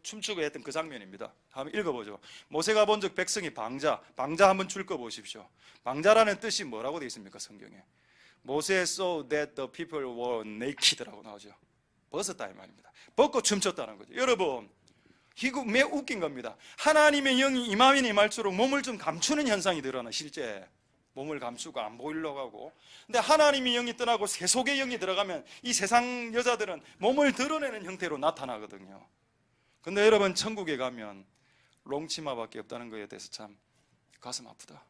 춤추고 했던 그 장면입니다. 한번 읽어보죠. 모세가 본즉 백성이 방자 한번 줄거 보십시오. 방자라는 뜻이 뭐라고 되어 있습니까, 성경에? 모세 saw that the people were naked라고 나오죠. 벗었다 이 말입니다. 벗고 춤췄다는 거죠. 여러분, 이거 매우 웃긴 겁니다. 하나님의 영이 임하면 임할수록 몸을 좀 감추는 현상이 드러나. 실제 몸을 감추고 안 보이려고 하고. 근데 하나님의 영이 떠나고 세속의 영이 들어가면 이 세상 여자들은 몸을 드러내는 형태로 나타나거든요. 근데 여러분, 천국에 가면 롱치마밖에 없다는 것에 대해서 참 가슴 아프다.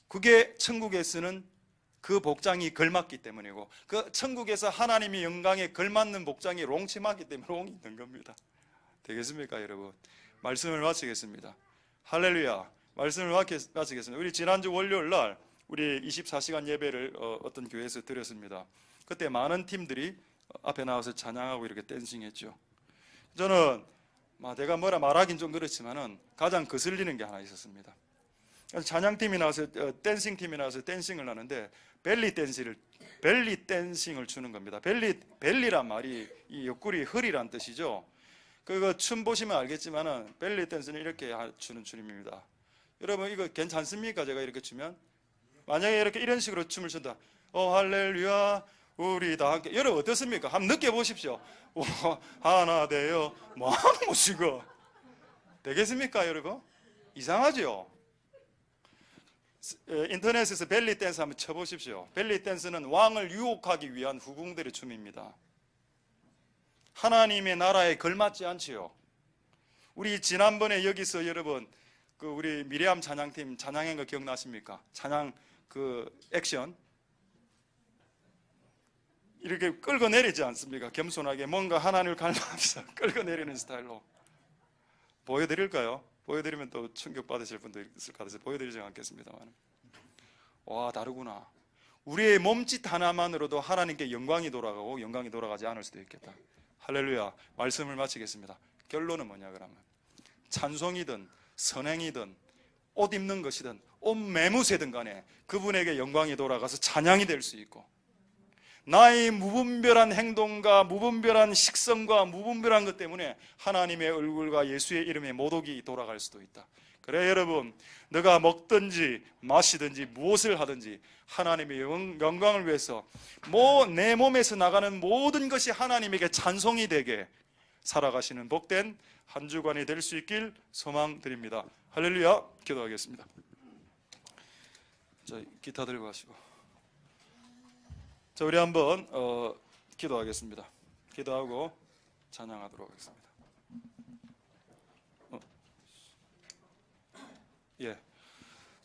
그게 천국에서는 그 복장이 걸맞기 때문이고, 그 천국에서 하나님의 영광에 걸맞는 복장이 롱치마기 때문에 롱이 있는 겁니다. 되겠습니까, 여러분? 말씀을 마치겠습니다. 할렐루야. 말씀을 마치겠습니다. 우리 지난주 월요일 날 우리 24시간 예배를 어떤 교회에서 드렸습니다. 그때 많은 팀들이 앞에 나와서 찬양하고 이렇게 댄싱했죠. 저는 내가 뭐라 말하긴 좀 그렇지만은 가장 거슬리는 게 하나 있었습니다. 찬양팀이 나와서 댄싱팀이 나와서 댄싱을 하는데 벨리 댄싱을 추는 겁니다. 벨리란 말이 이 옆구리 허리란 뜻이죠. 그거 춤 보시면 알겠지만은 벨리 댄스는 이렇게 추는 춤입니다. 여러분, 이거 괜찮습니까? 제가 이렇게 추면? 만약에 이렇게 이런 식으로 춤을 춘다. 할렐루야 우리 다 함께. 여러분 어떻습니까? 한번 느껴보십시오. 하나 되어 뭐하는 것이고. 되겠습니까, 여러분? 이상하죠? 인터넷에서 벨리 댄스 한번 쳐보십시오. 벨리 댄스는 왕을 유혹하기 위한 후궁들의 춤입니다. 하나님의 나라에 걸맞지 않지요. 우리 지난번에 여기서 여러분 우리 미리암 찬양팀 찬양한 거 기억나십니까? 찬양 액션 이렇게 끌고 내리지 않습니까? 겸손하게 뭔가 하나님을 갈망하면서 끌고 내리는 스타일로. 보여드릴까요? 보여드리면 또 충격받으실 분도 있을 것 같아서 보여드리지 않겠습니다만, 와, 다르구나. 우리의 몸짓 하나만으로도 하나님께 영광이 돌아가고 영광이 돌아가지 않을 수도 있겠다. 할렐루야. 말씀을 마치겠습니다. 결론은 뭐냐 그러면, 찬송이든 선행이든 옷 입는 것이든 옷 매무새든 간에 그분에게 영광이 돌아가서 찬양이 될 수 있고, 나의 무분별한 행동과 무분별한 식성과 무분별한 것 때문에 하나님의 얼굴과 예수의 이름에 모독이 돌아갈 수도 있다. 그래 여러분, 너가 먹든지 마시든지 무엇을 하든지 하나님의 영광을 위해서 내 몸에서 나가는 모든 것이 하나님에게 찬송이 되게 살아가시는 복된 한 주간이 될 수 있길 소망드립니다. 할렐루야. 기도하겠습니다. 자, 기타 들고 가시고. 자, 우리 한번 기도하겠습니다. 기도하고 찬양하도록 하겠습니다.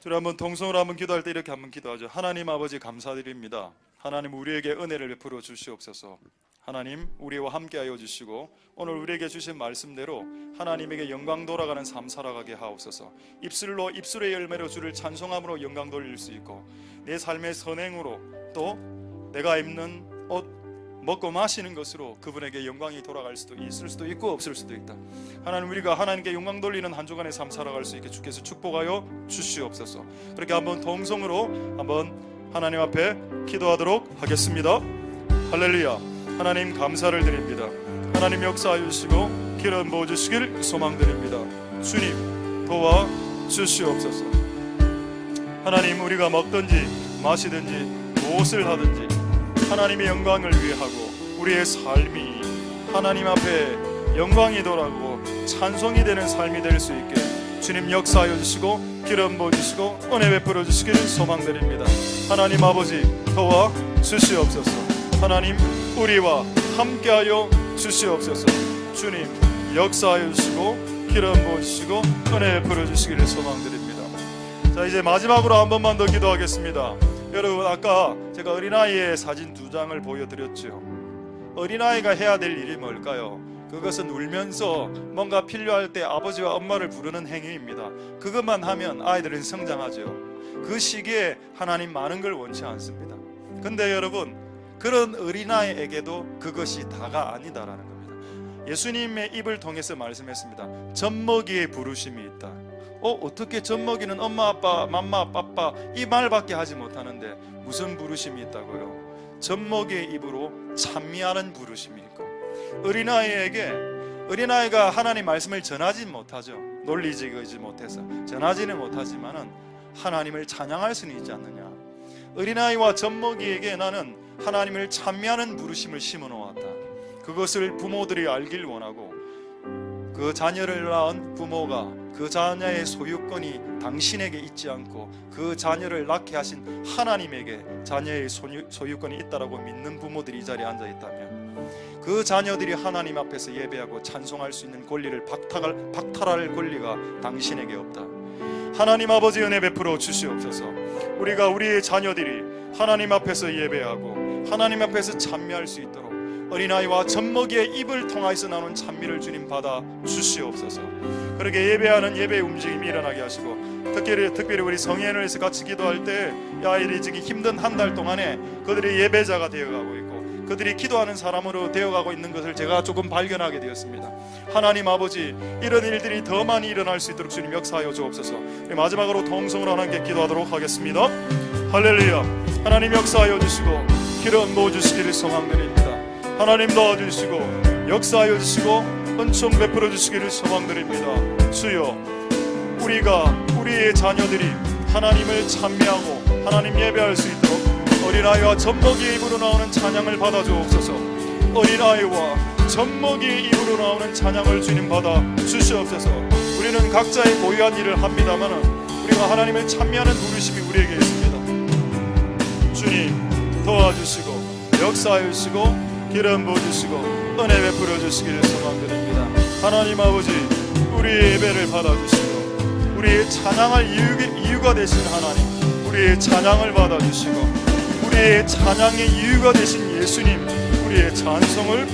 우리 한번 동성으로 한번 기도할 때 이렇게 한번 기도하죠. 하나님 아버지 감사드립니다. 하나님 우리에게 은혜를 베풀어 주시옵소서. 하나님 우리와 함께하여 주시고 오늘 우리에게 주신 말씀대로 하나님에게 영광 돌아가는 삶 살아가게 하옵소서. 입술로 입술의 열매로 주를 찬송함으로 영광 돌릴 수 있고, 내 삶의 선행으로 또 내가 입는 옷 먹고 마시는 것으로 그분에게 영광이 돌아갈 수도 있을 수도 있고 없을 수도 있다. 하나님 우리가 하나님께 영광 돌리는 한 주간의 삶 살아갈 수 있게 주께서 축복하여 주시옵소서. 그렇게 한번 동성으로 한번 하나님 앞에 기도하도록 하겠습니다. 할렐루야. 하나님 감사를 드립니다. 하나님 역사하여 주시고 기름 부어주시길 소망드립니다. 주님 도와 주시옵소서. 하나님, 우리가 먹든지 마시든지 무엇을 하든지 하나님의 영광을 위해 하고 우리의 삶이 하나님 앞에 영광이 돌아가고 찬송이 되는 삶이 될 수 있게 주님 역사하여 주시고 기름 부어주시고 은혜 베풀어 주시기를 소망드립니다. 하나님 아버지 도와 주시옵소서. 하나님 우리와 함께하여 주시옵소서. 주님 역사하여 주시고 기름 부어주시고 은혜 베풀어 주시기를 소망드립니다. 자, 이제 마지막으로 한 번만 더 기도하겠습니다. 여러분, 아까 제가 어린아이의 사진 2장을 보여드렸죠. 어린아이가 해야 될 일이 뭘까요? 그것은 울면서 뭔가 필요할 때 아버지와 엄마를 부르는 행위입니다. 그것만 하면 아이들은 성장하죠. 그 시기에 하나님 많은 걸 원치 않습니다. 근데 여러분, 그런 어린아이에게도 그것이 다가 아니다라는 겁니다. 예수님의 입을 통해서 말씀했습니다. 젖먹이의 부르심이 있다. 어떻게 젖먹이는 엄마 아빠 맘마 빠빠 이 말밖에 하지 못하는데 무슨 부르심이 있다고요? 젖먹이의 입으로 찬미하는 부르심이 있고, 어린아이가 하나님 말씀을 전하지 못하죠. 논리적이지 못해서 전하지는 못하지만은 하나님을 찬양할 수는 있지 않느냐. 어린아이와 젖먹이에게 나는 하나님을 찬미하는 부르심을 심어 놓았다. 그것을 부모들이 알길 원하고, 그 자녀를 낳은 부모가 그 자녀의 소유권이 당신에게 있지 않고 그 자녀를 낳게 하신 하나님에게 자녀의 소유권이 있다라고 믿는 부모들이 이 자리에 앉아 있다면, 그 자녀들이 하나님 앞에서 예배하고 찬송할 수 있는 권리를 박탈할 권리가 당신에게 없다. 하나님 아버지 은혜 베풀어 주시옵소서. 우리의 자녀들이 하나님 앞에서 예배하고 하나님 앞에서 찬미할 수 있도록 어린아이와 젖먹이의 입을 통하여서 나오는 찬미를 주님 받아 주시옵소서. 그렇게 예배하는 예배의 움직임이 일어나게 하시고, 특별히 우리 성인을 위해서 같이 기도할 때 이 아이들이 지금 힘든 한 달 동안에 그들이 예배자가 되어가고 있고 그들이 기도하는 사람으로 되어가고 있는 것을 제가 조금 발견하게 되었습니다. 하나님 아버지, 이런 일들이 더 많이 일어날 수 있도록 주님 역사하여 주옵소서. 마지막으로 통성으로 하나님께 기도하도록 하겠습니다. 할렐루야. 하나님 역사하여 주시고 기름 부어주시기를 소망드립니다. 하나님 도와주시고 역사하여 주시고 은총 베풀어 주시기를 소망드립니다. 주여, 우리의 자녀들이 하나님을 찬미하고 하나님 예배할 수 있도록 어린아이와 젖먹이의 입으로 나오는 찬양을 받아 주옵소서. 어린아이와 젖먹이의 입으로 나오는 찬양을 주님 받아 주시옵소서. 우리는 각자의 고유한 일을 합니다만 우리가 하나님을 찬미하는 부르심이 우리에게 있습니다. 주님 도와주시고 역사하여 주시고 기름 부어주시고 은혜 베풀어 주시기를 소망드립니다. 하나님 아버지, 우리의 예배를 받아주시고 우리의 찬양할 이유가 되신 하나님, 우리의 찬양을 받아주시고 우리의 찬양의 이유가 되신 예수님, 우리의 찬송을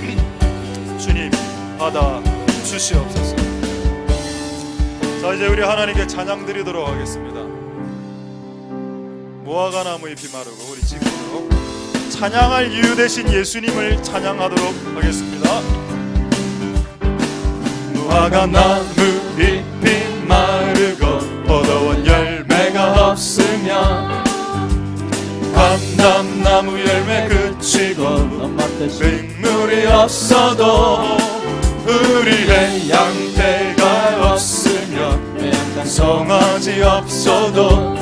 주님 받아주시옵소서. 자, 이제 우리 하나님께 찬양 드리도록 하겠습니다. 무화과나무 잎이 마르고 우리 지금으로 찬양할 이유 되신 예수님을 찬양하도록 하겠습니다. 무화과나무 잎이 마르고 포도원 열매가 없으면 감람나무 열매 그치고 맹물이 없어도 우리의 양떼가 없으면 송아지 없어도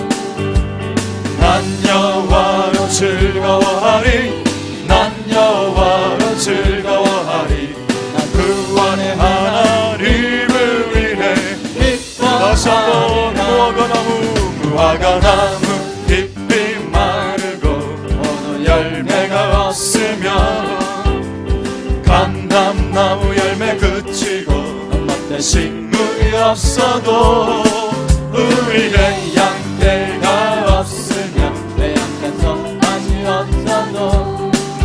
난 여호와로 즐거워하리, 난 여호와로 즐거워하리. 난 구원의 하나님을 위해 다시 한번 무화과나무 잎이 마르고 포도 열매가 없으면 감람나무 열매 그치고 식물이 없어도 우리의 양떼가 없으면 내 양떼 송아지 없어도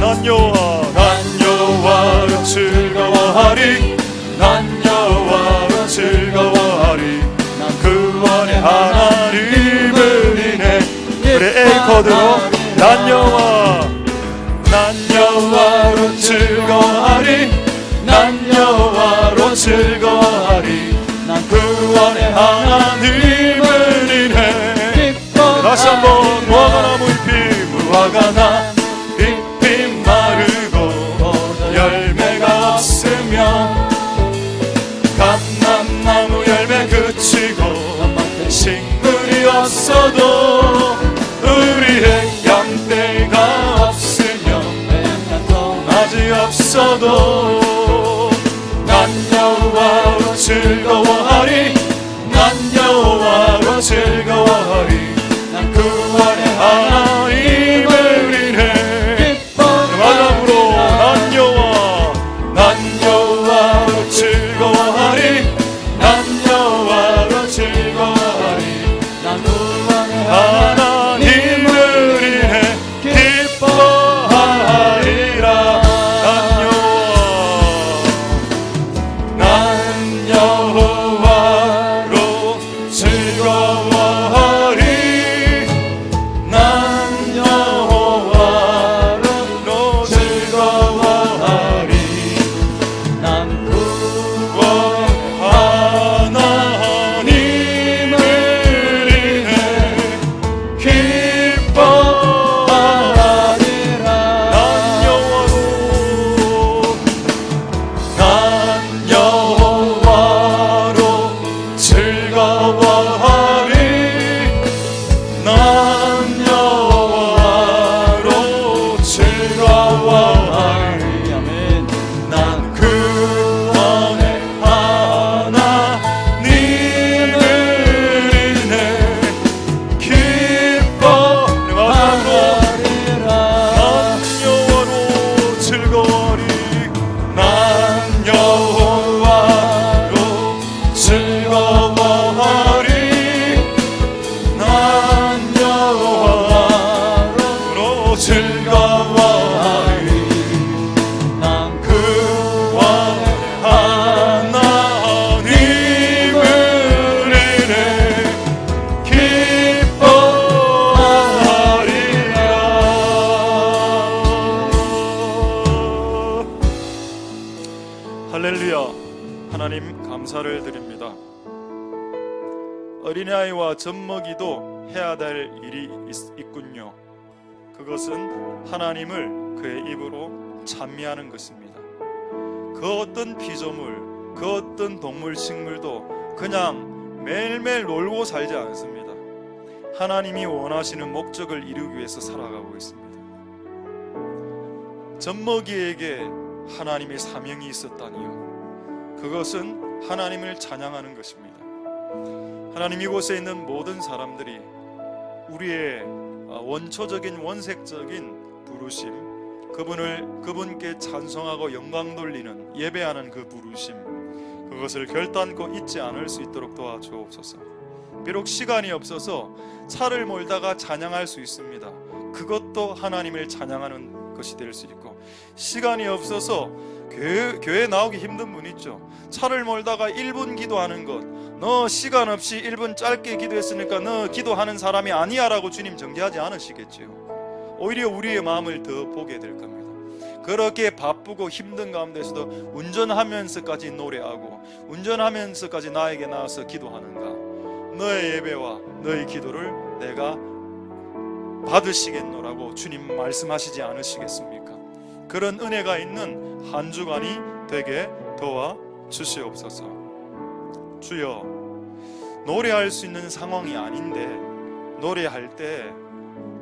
난 여호와로 즐거워하리, 난 여호와로 즐거워하리. 난 구원의 하나님을 인해 우리 에이코드로 난 여호와로 즐거워하리, 난 여호와로 즐거워하리. 난 구원의 하나님을 인해 다시 한번 무화과나무 잎이 마르고 열매가 없으면 없어도 우리의 양떼가 없으며 낮이 없어도 난 여호와로 즐거워하리 난 여호와로 즐거워하리 난 구원의 하나님을 인해 마지막으로 난 여호와로 즐거워하리 난 여호와로 즐거워하리 난 구원의 하나님을 인해 기뻐하리라 난 여호와로 즐거워하리 난 여호와로 즐거워하리 난 구원의 하나님을 인해 기뻐하리라 난 여호와로 즐거워하리 난 여호와로 즐거워하리 아멘. 난 구원의 하나님을 인해 기뻐하리라 난 여호와로 즐거워하리 난 여호와로 즐거워하리 난 여호와로 즐거워하리 난 구원의 하나님을 인해 기뻐하리라 할렐루야 하나님 감사를 드립니다. 어린아이와 젖먹이도 해야 될 일이 있군요. 그것은 하나님을 그의 입으로 찬미하는 것입니다. 그 어떤 피조물, 그 어떤 동물, 식물도 그냥 매일매일 놀고 살지 않습니다. 하나님이 원하시는 목적을 이루기 위해서 살아가고 있습니다. 젖먹이에게 하나님의 사명이 있었다니요. 그것은 하나님을 찬양하는 것입니다. 하나님 이곳에 있는 모든 사람들이 우리의 원초적인 원색적인 부르심, 그분께 찬송하고 영광 돌리는 예배하는 그 부르심, 그것을 결단코 잊지 않을 수 있도록 도와주옵소서. 비록 시간이 없어서 차를 몰다가 찬양할 수 있습니다. 그것도 하나님을 찬양하는 것이 될 수 있고, 시간이 없어서 교회 나오기 힘든 분 있죠. 차를 몰다가 1분 기도하는 것, 너 시간 없이 1분 짧게 기도했으니까 너 기도하는 사람이 아니야 라고 주님 정죄하지 않으시겠지요. 오히려 우리의 마음을 더 보게 될 겁니다. 그렇게 바쁘고 힘든 가운데서도 운전하면서까지 노래하고 운전하면서까지 나에게 나와서 기도하는가? 너의 예배와 너의 기도를 내가 받으시겠노라고 주님 말씀하시지 않으시겠습니까? 그런 은혜가 있는 한 주간이 되게 도와주시옵소서. 주여, 노래할 수 있는 상황이 아닌데 노래할 때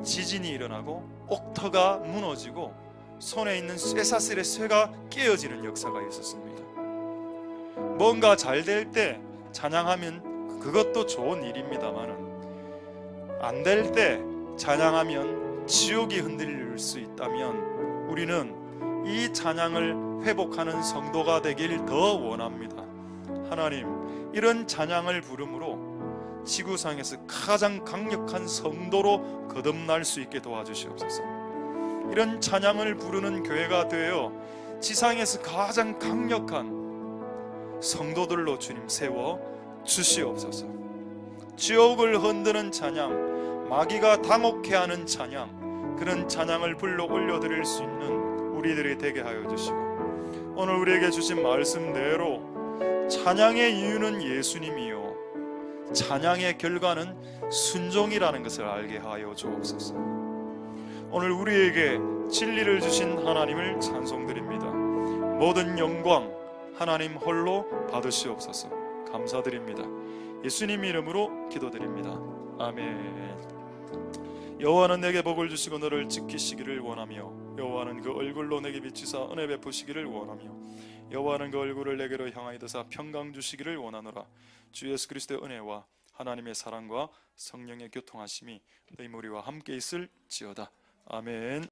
지진이 일어나고 옥터가 무너지고 손에 있는 쇠사슬의 쇠가 깨어지는 역사가 있었습니다. 뭔가 잘 될 때 찬양하면 그것도 좋은 일입니다만은 안 될 때 찬양하면 지옥이 흔들릴 수 있다면 우리는 이 찬양을 회복하는 성도가 되길 더 원합니다. 하나님, 이런 찬양을 부름으로 지구상에서 가장 강력한 성도로 거듭날 수 있게 도와주시옵소서. 이런 찬양을 부르는 교회가 되어 지상에서 가장 강력한 성도들로 주님 세워 주시옵소서. 지옥을 흔드는 찬양, 마귀가 당혹해하는 찬양, 그런 찬양을 불러 올려드릴 수 있는 우리들이 되게 하여 주시고, 오늘 우리에게 주신 말씀대로 찬양의 이유는 예수님이요 찬양의 결과는 순종이라는 것을 알게 하여 주옵소서. 오늘 우리에게 진리를 주신 하나님을 찬송드립니다. 모든 영광 하나님 홀로 받으시옵소서. 감사드립니다. 예수님 이름으로 기도드립니다. 아멘. 여호와는 내게 복을 주시고 너를 지키시기를 원하며 여호와는 그 얼굴로 내게 비치사 은혜 베푸시기를 원하며 여호와는 그 얼굴을 내게로 향하여 드사 평강 주시기를 원하노라. 주 예수 그리스도의 은혜와 하나님의 사랑과 성령의 교통하심이 너희 무리와 함께 있을지어다. 아멘.